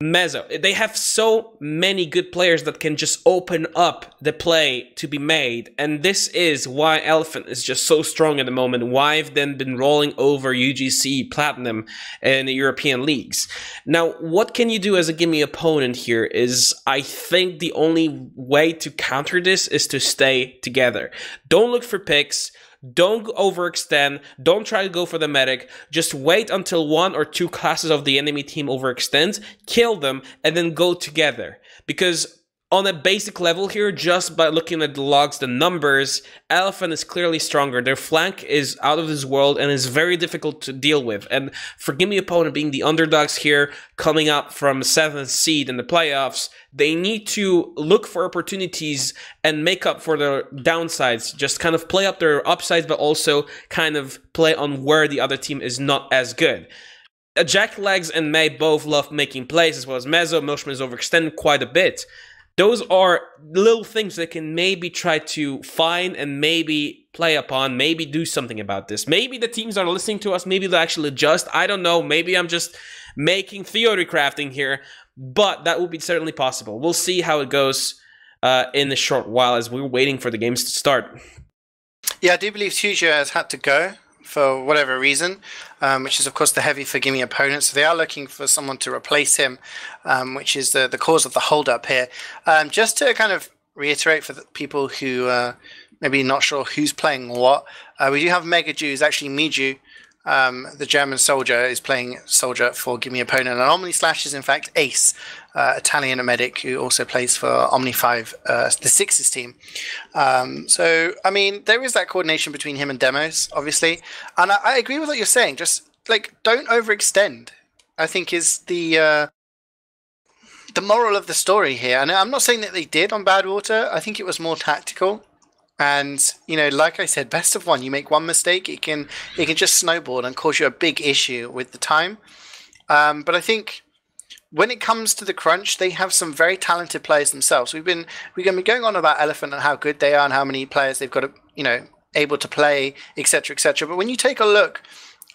Mezzo. They have so many good players that can just open up the play to be made. And this is why Elephant is just so strong at the moment. Why I've then been rolling over UGC, Platinum, and the European leagues. Now, what can you do as a Gimme opponent here is, I think the only way to counter this is to stay together. Don't look for picks. Don't overextend. Don't try to go for the medic. Just wait until 1 or 2 classes of the enemy team overextend, kill them, and then go together. Because on a basic level here, just by looking at the logs, the numbers, Elephant is clearly stronger. Their flank is out of this world and is very difficult to deal with. And for Gimme opponent being the underdogs here, coming up from 7th seed in the playoffs, they need to look for opportunities and make up for their downsides. Just kind of play up their upsides, but also kind of play on where the other team is not as good. Jack Legs and May both love making plays, as well as Mezzo. Milchman is overextended quite a bit. Those are little things that can maybe try to find and maybe play upon, maybe do something about this. Maybe the teams are listening to us, maybe they'll actually adjust. I don't know, maybe I'm just making theory crafting here, but that would be certainly possible. We'll see how it goes in a short while as we're waiting for the games to start. Yeah, I do believe CeeJaey has had to go for whatever reason, which is of course the heavy for Gimme opponent. So they are looking for someone to replace him, which is the cause of the hold up here. Just to kind of reiterate for the people who maybe not sure who's playing what, we do have Mega Jew, is actually Miju. The German soldier is playing soldier for Gimme opponent, and Omni Slash is in fact Ace, Italian medic who also plays for Omni 5, the Sixes team. So I mean, there is that coordination between him and Demos, obviously, and I agree with what you're saying. Just like don't overextend, I think is the moral of the story here. And I'm not saying that they did on Badwater. I think it was more tactical. And, you know, like I said, best of one, you make one mistake, it can just snowball and cause you a big issue with the time. But I think when it comes to the crunch, they have some very talented players themselves. We're going to be going on about Elephant and how good they are and how many players they've got, you know, able to play, etc., etc. But when you take a look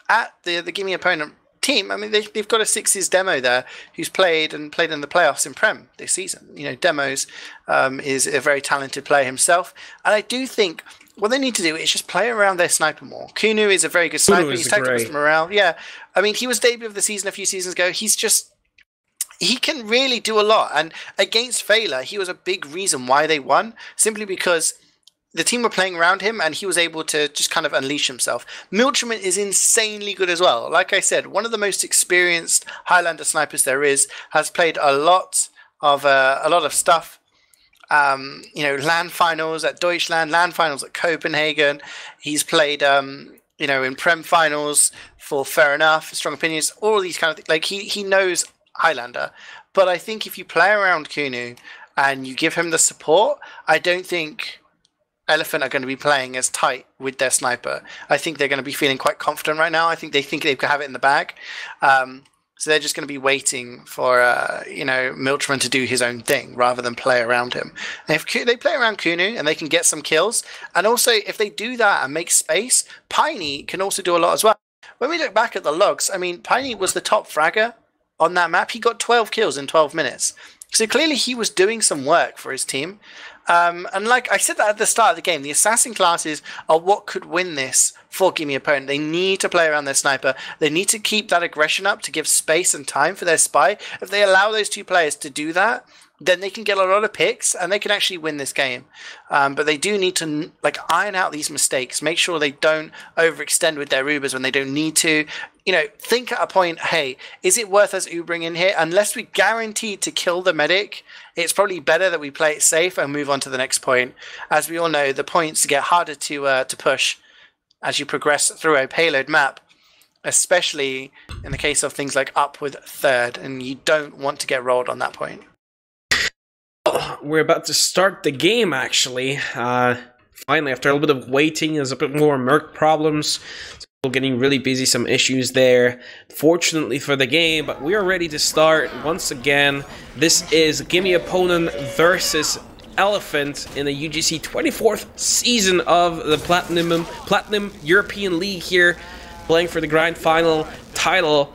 at the Gimme opponent team, I mean, they've got a Sixes demo there who's played in the playoffs in Prem this season. You know, Demos is a very talented player himself, and I do think what they need to do is just play around their sniper more. Kunu is a very good sniper. He's tactical morale. Yeah, I mean, he was debut of the season a few seasons ago. He can really do a lot, and against Failer, he was a big reason why they won, simply because the team were playing around him and he was able to just kind of unleash himself. Milchman is insanely good as well. Like I said, one of the most experienced Highlander snipers there is, has played a lot of stuff. You know, LAN finals at Deutschland, LAN finals at Copenhagen. He's played, you know, in Prem finals for Fair Enough, Strong Opinions, all of these kind of things. Like he knows Highlander. But I think if you play around Kunu and you give him the support, I don't think Elephant are going to be playing as tight with their sniper. I think they're going to be feeling quite confident right now. I think they could have it in the bag. So they're just going to be waiting for, you know, Milchman to do his own thing rather than play around him. And if they play around Kunu and they can get some kills, and also if they do that and make space, Piney can also do a lot as well. When we look back at the logs, I mean, Piney was the top fragger on that map. He got 12 kills in 12 minutes. So clearly he was doing some work for his team. And like I said that at the start of the game, the assassin classes are what could win this for Gimme opponent. They need to play around their sniper. They need to keep that aggression up to give space and time for their spy. If they allow those two players to do that, then they can get a lot of picks and they can actually win this game. But they do need to like iron out these mistakes, make sure they don't overextend with their Ubers when they don't need to. You know, think at a point, hey, is it worth us Ubering in here? Unless we're guaranteed to kill the medic, it's probably better that we play it safe and move on to the next point. As we all know, the points get harder to push as you progress through a payload map, especially in the case of things like up with third, and you don't want to get rolled on that point. We're about to start the game, actually. Finally, after a little bit of waiting, there's a bit more Merc problems. We're getting really busy, some issues there. Fortunately for the game, but we are ready to start once again. This is Gimme opponent versus Elephant in the UGC 24th season of the Platinum European League here, playing for the Grind Final title.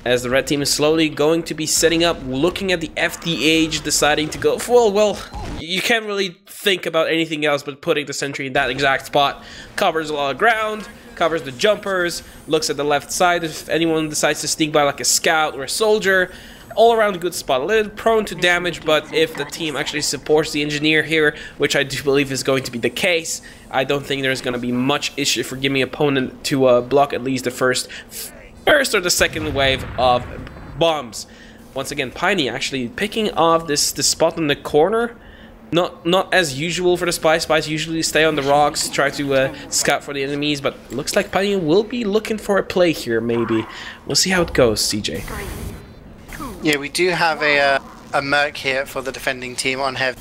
As the red team is slowly going to be setting up, looking at the FDH, deciding to go full. Well, you can't really think about anything else but putting the sentry in that exact spot. Covers a lot of ground, covers the jumpers, looks at the left side if anyone decides to sneak by like a scout or a soldier. All around a good spot, a little prone to damage, but if the team actually supports the engineer here, which I do believe is going to be the case, I don't think there's going to be much issue for Gimme opponent to block at least the first or the second wave of bombs. once again, Piney actually picking off this spot in the corner. Not as usual for the Spies. Spies usually stay on the rocks, try to scout for the enemies, but looks like Piney will be looking for a play here, maybe. We'll see how it goes, CeeJaey. Yeah, we do have a Merc here for the defending team on Heavy.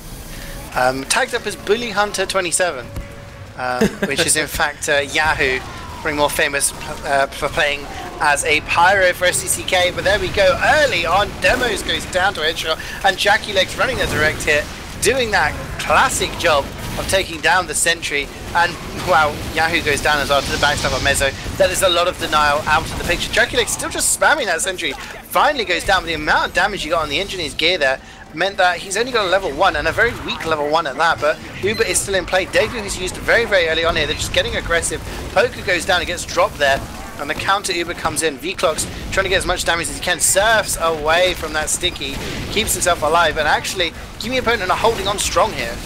Tagged up as Bully Hunter 27, which is in fact Yahoo, probably more famous for playing as a Pyro for SCCK, but there we go, early on, Demos goes down to headshot, and jakeowaty running the direct hit, doing that classic job of taking down the sentry, and wow, Yahoo goes down as well to the backstab of Mezzo. That is a lot of denial out of the picture. jakeowaty still just spamming that sentry, finally goes down, but the amount of damage he got on the engineer's gear there meant that he's only got a level 1, and a very weak level 1 at that, but Uber is still in play. Daegu is used very, very early on here. They're just getting aggressive. Poker goes down and gets dropped there, and the counter Uber comes in. Vclock's trying to get as much damage as he can, surfs away from that sticky, keeps himself alive, and actually, Gimme opponent are holding on strong here.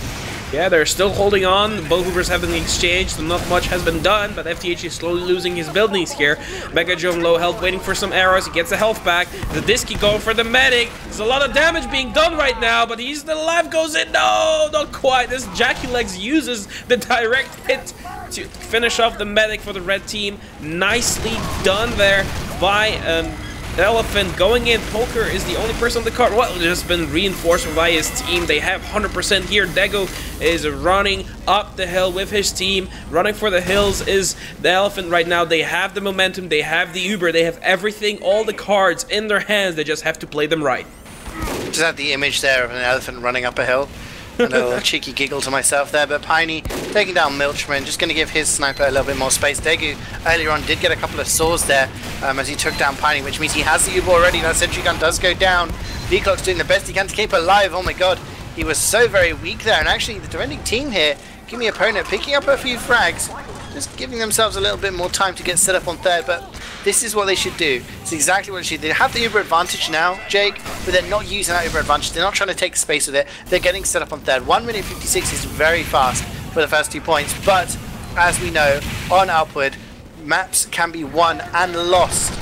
Yeah, they're still holding on. Both Ubers have been exchanged, so not much has been done, but FTH is slowly losing his buildings here. Mega Joe low health, waiting for some arrows. He gets the health back. The Disky going for the medic. There's a lot of damage being done right now, but he's the life goes in. No, not quite. This jakeowaty uses the direct hit to finish off the medic for the red team. Nicely done there by Elephant going in. Poker is the only person on the card. Well, just been reinforced by his team. They have 100% here. Daegu is running up the hill with his team. Running for the hills is the Elephant right now. They have the momentum. They have the Uber. They have everything, all the cards in their hands. They just have to play them right. Just had the image there of an elephant running up a hill. A little cheeky giggle to myself there, but Piney taking down Milchman, just going to give his sniper a little bit more space. Daegu earlier on did get a couple of saws there as he took down Piney, which means he has the Uber already. That sentry gun does go down. Vclock's doing the best he can to keep alive. Oh my god, he was so very weak there, and actually the defending team here, Gimme opponent picking up a few frags, just giving themselves a little bit more time to get set up on third, but this is what they should do. It's exactly what they should do. They have the Uber advantage now, Jake, but they're not using that Uber advantage. They're not trying to take space with it. They're getting set up on third. 1 minute 56 is very fast for the first 2 points, but as we know, on Upward, maps can be won and lost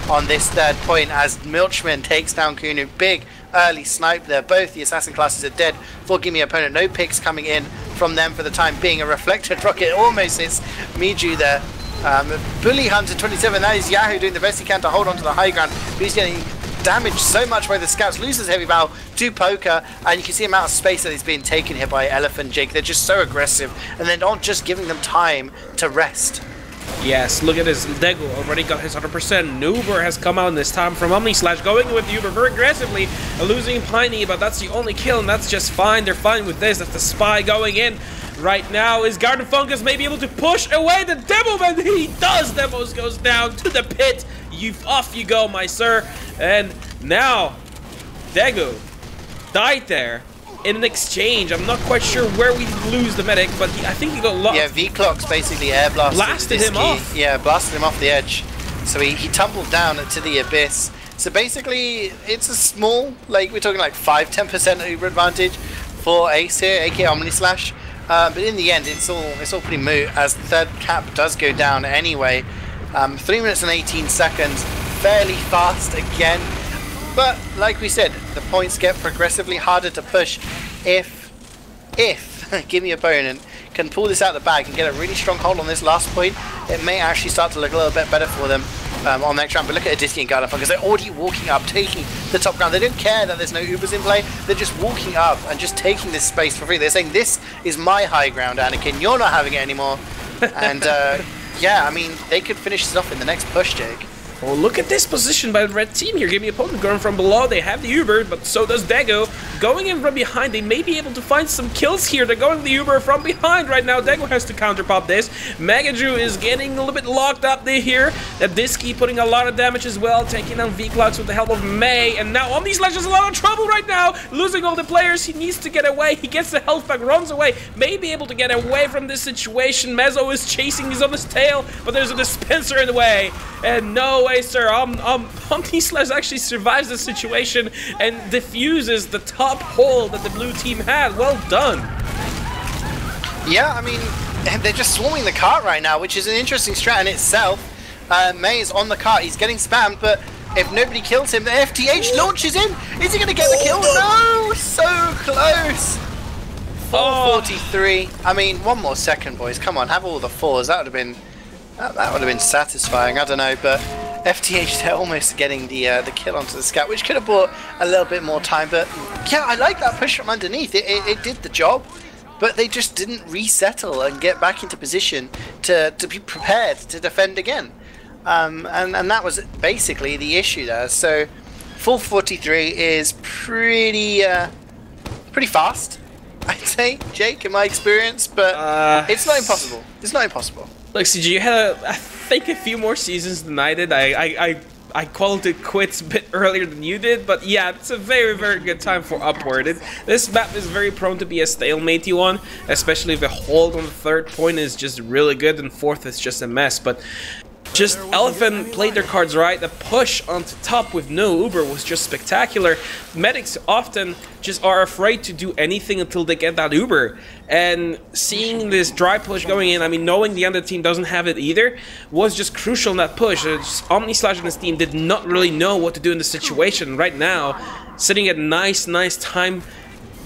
on this third point as Milchman takes down Kunu. Big early snipe there. Both the assassin classes are dead for Gimme opponent. No picks coming in from them for the time being. A reflected rocket almost hits Miju there. Bully Hunter 27, that is Yahoo doing the best he can to hold on to the high ground. He's getting damaged so much by the scouts, loses heavy bow to Poker, and you can see the amount of space that is being taken here by Elephant Jake. They're just so aggressive, and they're not just giving them time to rest. Yes, look at this. Daegu already got his 100%. Uber has come out in this time from Omni/, going with Uber very aggressively, losing Piney, but that's the only kill, and that's just fine. They're fine with this. That's the Spy going in. Right now, is Garden Fungus maybe able to push away the Demo Man? He does! Demos goes down to the pit. Off you go, my sir. And now, Daegu died there in an exchange. I'm not quite sure where we lose the medic, but I think he got lost. Yeah, Vclock's basically air blasted him off. Yeah, blasted him off the edge. So he tumbled down to the abyss. So basically, it's a small, like we're talking like 5-10% Uber advantage for Ace here, aka Omni/. But in the end, it's all pretty moot as the third cap does go down anyway. 3 minutes and 18 seconds, fairly fast again. But like we said, the points get progressively harder to push if Gimme opponent can pull this out of the bag and get a really strong hold on this last point. It may actually start to look a little bit better for them on the next round. But look at Disky and Garden because they're already walking up, taking the top ground. They don't care that there's no Ubers in play. They're just walking up and just taking this space for free. They're saying, this is my high ground, Anakin. You're not having it anymore. And yeah, I mean, they could finish this off in the next push, Jake. Oh, look at this position by the red team here. Gimme opponent going from below. They have the Uber, but so does Daegu. Going in from behind, they may be able to find some kills here. They're going the Uber from behind right now. Daegu has to counter pop this. Megaju is getting a little bit locked up there here. That Disky putting a lot of damage as well, taking down Vclocks with the help of May. And now Omni/ is a lot of trouble right now. Losing all the players. He needs to get away. He gets the health back, runs away. May be able to get away from this situation. Mezzo is chasing. He's on his tail, but there's a dispenser in the way. And no way, sir. Omni/ actually survives the situation and diffuses the top hole that the blue team had. Well done. Yeah, I mean, they're just swarming the cart right now, which is an interesting strat in itself. May is on the cart. He's getting spammed, but If nobody kills him, the FTH launches in. Is he going to get the kill? No, so close. 443. I mean, one more second, boys. Come on, have all the fours. That would have been satisfying. I don't know, but FTH, they're almost getting the kill onto the scout, which could have bought a little bit more time. But yeah, I like that push from underneath. It did the job, but they just didn't resettle and get back into position to be prepared to defend again. And that was basically the issue there. So 443 is pretty fast, I'd say, Jake, in my experience, but it's not impossible. It's not impossible. Look, CeeJaey, you had, I think, a few more seasons than I did. I called it quits a bit earlier than you did, but yeah, it's a very, very good time for Upward. This map is very prone to be a stalemate one, especially if the hold on the third point is just really good and fourth is just a mess. But just Elephant played their cards right. The push onto top with no Uber was just spectacular. Medics often just are afraid to do anything until they get that Uber. And seeing this dry push going in, I mean, knowing the other team doesn't have it either, was just crucial in that push. Omnislash and his team did not really know what to do in the situation. Right now, sitting at nice time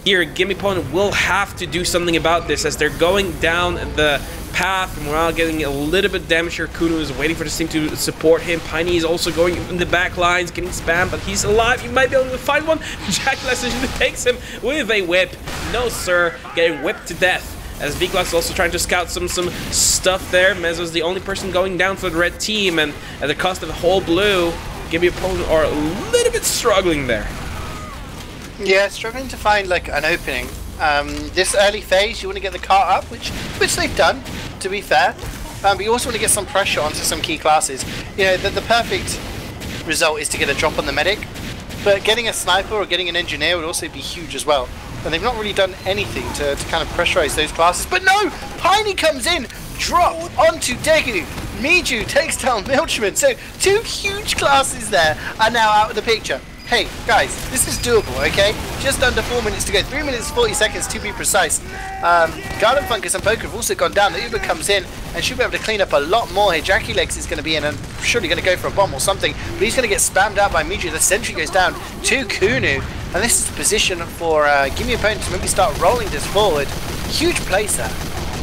here, Gimme opponent will have to do something about this as they're going down the path. Morale getting a little bit damaged here. Kuno is waiting for this team to support him. Piney is also going in the back lines, getting spammed, but he's alive. He might be able to find one. Jackless takes him with a whip. No, sir. Getting whipped to death. As Viglox also trying to scout some stuff there. Mezzo's the only person going down for the red team, and at the cost of the whole blue, Gimme opponent are a little bit struggling there. Yeah, struggling to find like an opening. This early phase, you want to get the cart up, which they've done, to be fair. But you also want to get some pressure onto some key classes. You know, the perfect result is to get a drop on the medic, but getting a sniper or getting an engineer would also be huge as well. And they've not really done anything to kind of pressurize those classes. But no! Piney comes in, drop onto Degu. Miju takes down Milchman. So 2 huge classes there are now out of the picture. Hey, guys, this is doable, okay? Just under 4 minutes to go. 3 minutes 40 seconds to be precise. Garden Fungus and Poker have also gone down. The Uber comes in and should be able to clean up a lot more here. Jackie Legs is going to be in and surely going to go for a bomb or something, but he's going to get spammed out by Miju. The sentry goes down to Kunu, and this is the position for Gimme opponent to maybe start rolling this forward. Huge place there.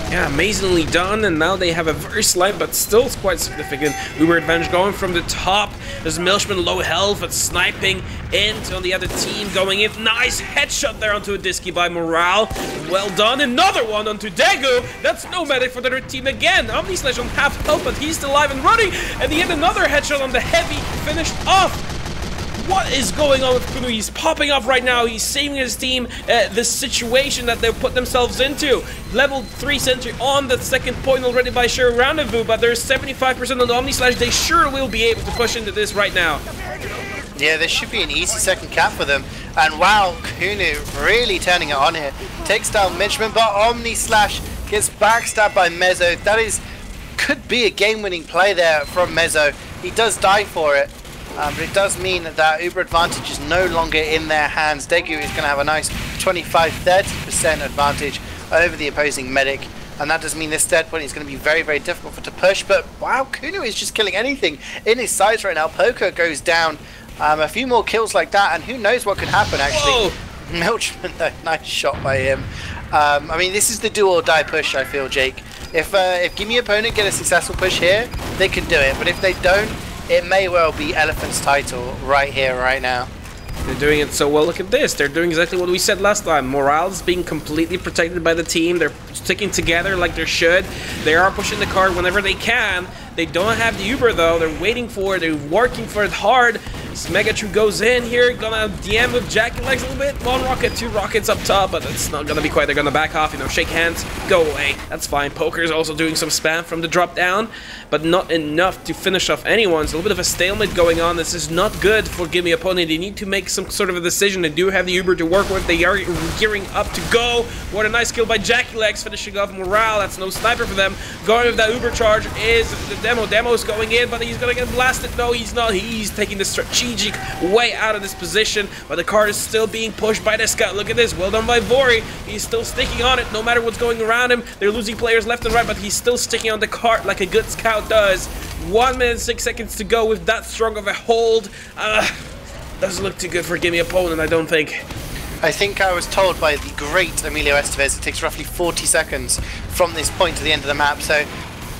Yeah, amazingly done, and now they have a very slight but still quite significant Uber advantage going from the top. There's Milchman low health but sniping into the other team going in. Nice headshot there onto a Disky by Morale. Well done. Another one onto Degu. That's no medic for the other team again. Omnislash on half health, but he's still alive and running. And yet another headshot on the heavy finished off. What is going on with Kuno? He's popping off right now. He's saving his team the situation that they've put themselves into. Level 3 sentry on the second point already by Sure Rendezvous, but there's 75% on the Omnislash. They sure will be able to push into this right now. Yeah, this should be an easy second cap for them. And wow, Kuno really turning it on here. Takes down Milchman, but Omnislash gets backstabbed by Mezzo. That could be a game-winning play there from Mezzo. He does die for it. But it does mean that Uber advantage is no longer in their hands. Degu is going to have a nice 25-30% advantage over the opposing medic. And that does mean this third point is going to be very, very difficult to push. But wow, Kuno is just killing anything in his sights right now. Poker goes down. A few more kills like that, and who knows what could happen, actually. Milchman, though, nice shot by him. I mean, this is the do or die push, I feel, Jake. If Gimme opponent get a successful push here, they can do it. But if they don't, it may well be Elephant's title right here, right now. They're doing it so well. Look at this. They're doing exactly what we said last time. Morale is being completely protected by the team. They're sticking together like they should. They are pushing the card whenever they can. They don't have the Uber, though. They're waiting for it. They're working for it hard. Megatron goes in here. Gonna DM with Jackie Legs a little bit. 1 rocket, 2 rockets up top, but it's not gonna be quite. They're gonna back off, you know, shake hands, go away. That's fine. Poker is also doing some spam from the drop down, but not enough to finish off anyone. It's a little bit of a stalemate going on. This is not good for Gimme opponent. They need to make some sort of a decision. They do have the Uber to work with. They are gearing up to go. What a nice kill by Jackie Legs, finishing off Morale. That's no sniper for them. Going with that Uber charge is the Demo. Demo's going in, but he's gonna get blasted. No, he's not. He's taking the strategic way out of this position, but the card is still being pushed by the scout. Look at this. Well done by Vori. He's still sticking on it no matter what's going around him. They're losing players left and right, but he's still sticking on the cart like a good scout how it does. 1 minute and 6 seconds to go with that strong of a hold. Doesn't look too good for Gimme opponent, I don't think. I think I was told by the great Emilio Estevez it takes roughly 40 seconds from this point to the end of the map. So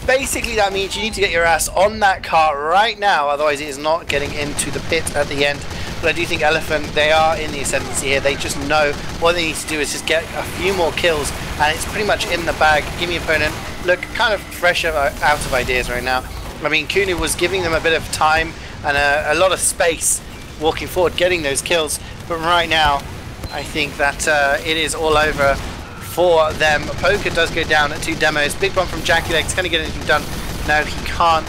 basically that means you need to get your ass on that car right now, otherwise it is not getting into the pit at the end. But I do think Elephant, they are in the ascendancy here. They just know what they need to do is just get a few more kills, and it's pretty much in the bag. Gimme opponent look kind of fresh out of ideas right now. I mean, Kunu was giving them a bit of time and a lot of space walking forward, getting those kills. But right now, I think that it is all over for them. Poker does go down at 2 demos. Big one from Jackie Legs. Can he get anything done? No, he can't.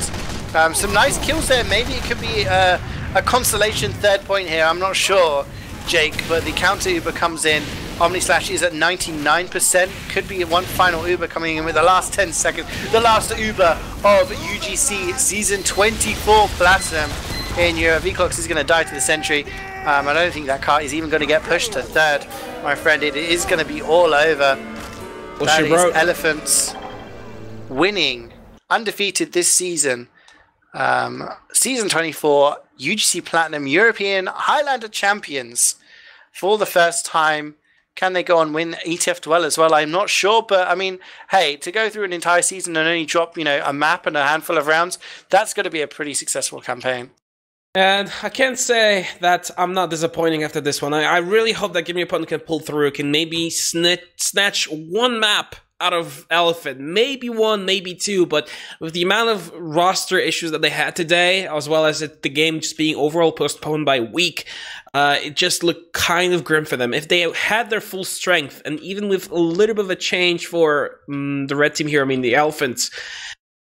Some nice kills there. Maybe it could be a consolation 3rd point here. I'm not sure, Jake, but the counter Uber comes in. Omni Slash is at 99%. Could be one final Uber coming in with the last 10 seconds. The last Uber of UGC Season 24 Platinum in Europe. Vclox is going to die to the Sentry. I don't think that car is even going to get pushed to 3rd, my friend. It is going to be all over. That is Elephants winning, undefeated this season. Season 24 UGC Platinum European Highlander champions for the first time. Can they go and win ETF Duel as well? I'm not sure, but I mean, hey, to go through an entire season and only drop, a map and a handful of rounds, that's going to be a pretty successful campaign. And I can't say that I'm not disappointing after this one. I really hope that Gimme opponent can pull through, can maybe snatch one map out of Elephant, maybe 1, maybe 2, but with the amount of roster issues that they had today, as well as the game just being overall postponed by a week, it just looked kind of grim for them. If they had their full strength, and even with a little bit of a change for the red team here, I mean the Elephants,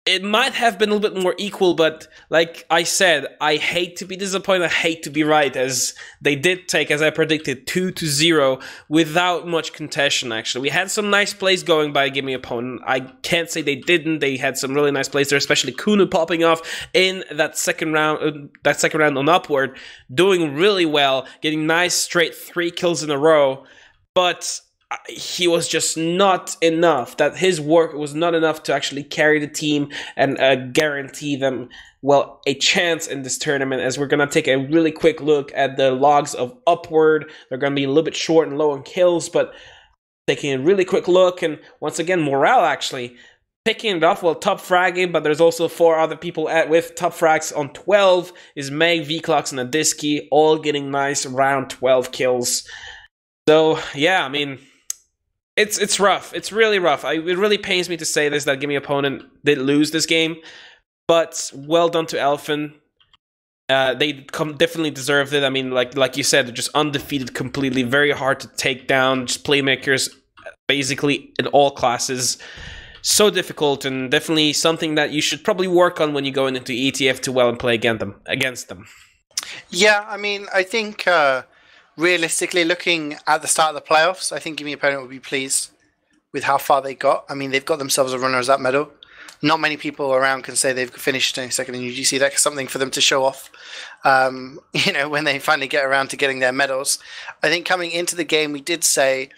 it might have been a little bit more equal, but like I said, I hate to be disappointed, I hate to be right, as they did take, as I predicted, 2-0 without much contention, actually. We had some nice plays going by Gimme opponent. I can't say they didn't. They had some really nice plays there, especially Kunu popping off in that second round on Upward, doing really well, getting nice straight 3 kills in a row, but he was just not enough. That his work was not enough to actually carry the team and guarantee them, well, a chance in this tournament, as we're going to take a really quick look at the logs of Upward. They're going to be a little bit short and low on kills, but taking a really quick look, and once again, morale actually picking it off, well, top fragging, but there's also 4 other people with top frags on 12 is Meg, Vclox, and Adiski, all getting nice round 12 kills. So, yeah, I mean, It's rough. It's really rough. It really pains me to say this, that Gimme opponent did lose this game, but well done to Elephant. They definitely deserved it. I mean, like you said, they're just undefeated completely, very hard to take down, just playmakers basically in all classes. So difficult, and definitely something that you should probably work on when you go into ETF2 well and play against them. Yeah, I mean, I think realistically, looking at the start of the playoffs, I think Gimme opponent would be pleased with how far they got. I mean, they've got themselves a runners-up medal. Not many people around can say they've finished second in UGC. That's something for them to show off, when they finally get around to getting their medals. I think coming into the game, we did say,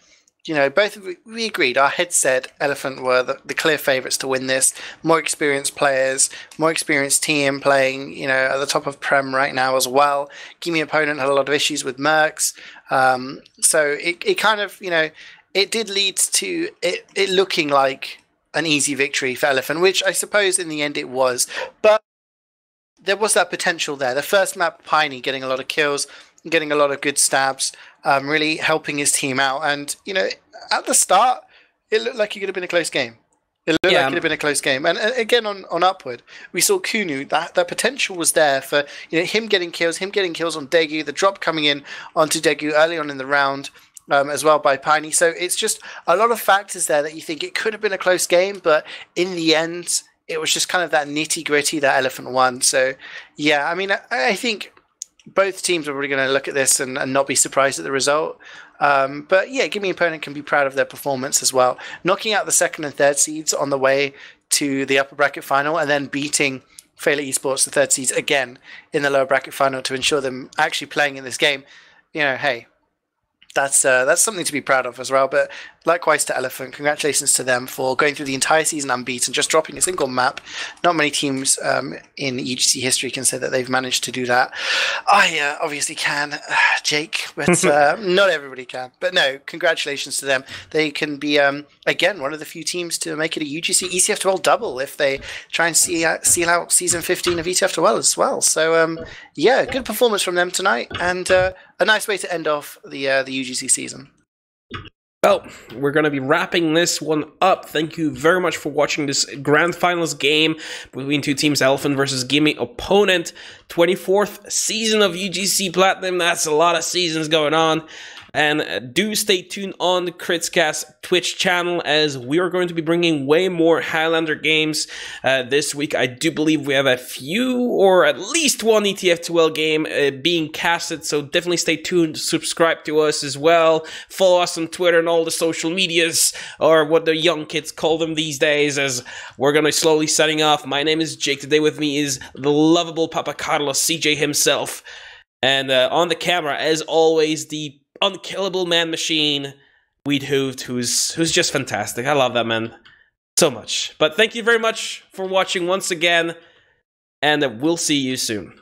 we agreed. Our head said Elephant were the clear favourites to win this. More experienced players, more experienced team playing, at the top of Prem right now as well. Gimme opponent had a lot of issues with Mercs. So it kind of, it did lead to it looking like an easy victory for Elephant, which I suppose in the end it was. But there was that potential there. The first map, Piney, getting a lot of kills, getting a lot of good stabs, really helping his team out. And, at the start, it looked like it could have been a close game. It looked like it could have been a close game. And again, on Upward, we saw Kunu, that potential was there for him getting kills on Daegu, the drop coming in onto Daegu early on in the round, as well by Piney. So it's just a lot of factors there that you think it could have been a close game, but in the end, it was just kind of that nitty-gritty that Elephant won. So, yeah, I mean, I think both teams are really going to look at this and not be surprised at the result. But yeah, Gimme opponent can be proud of their performance as well. Knocking out the 2nd and 3rd seeds on the way to the upper bracket final, and then beating Failure Esports, the 3rd seeds, again in the lower bracket final to ensure them actually playing in this game. Hey, that's something to be proud of as well. But likewise to Elephant. Congratulations to them for going through the entire season unbeaten, just dropping a single map. Not many teams in UGC history can say that they've managed to do that. I obviously can, Jake, but not everybody can. But no, congratulations to them. They can be, again, one of the few teams to make it a UGC ECF12 double if they try and seal out Season 15 of ECF12 as well. So, yeah, good performance from them tonight, and a nice way to end off the UGC season. Well, we're going to be wrapping this one up. Thank you very much for watching this grand finals game between two teams, Elephant versus Gimme opponent. 24th season of UGC Platinum. That's a lot of seasons going on. And do stay tuned on the KritzKast Twitch channel, as we are going to be bringing way more Highlander games this week. I do believe we have a few, or at least one ETF2L game being casted, so definitely stay tuned. Subscribe to us as well. Follow us on Twitter and all the social medias, or what the young kids call them these days, as we're going to slowly setting off. My name is Jake. Today with me is the lovable Papa Carlos, CeeJaey himself. And on the camera, as always, the unkillable man machine, Wiethoofd, who's just fantastic. I love that man so much. But thank you very much for watching once again, and we'll see you soon.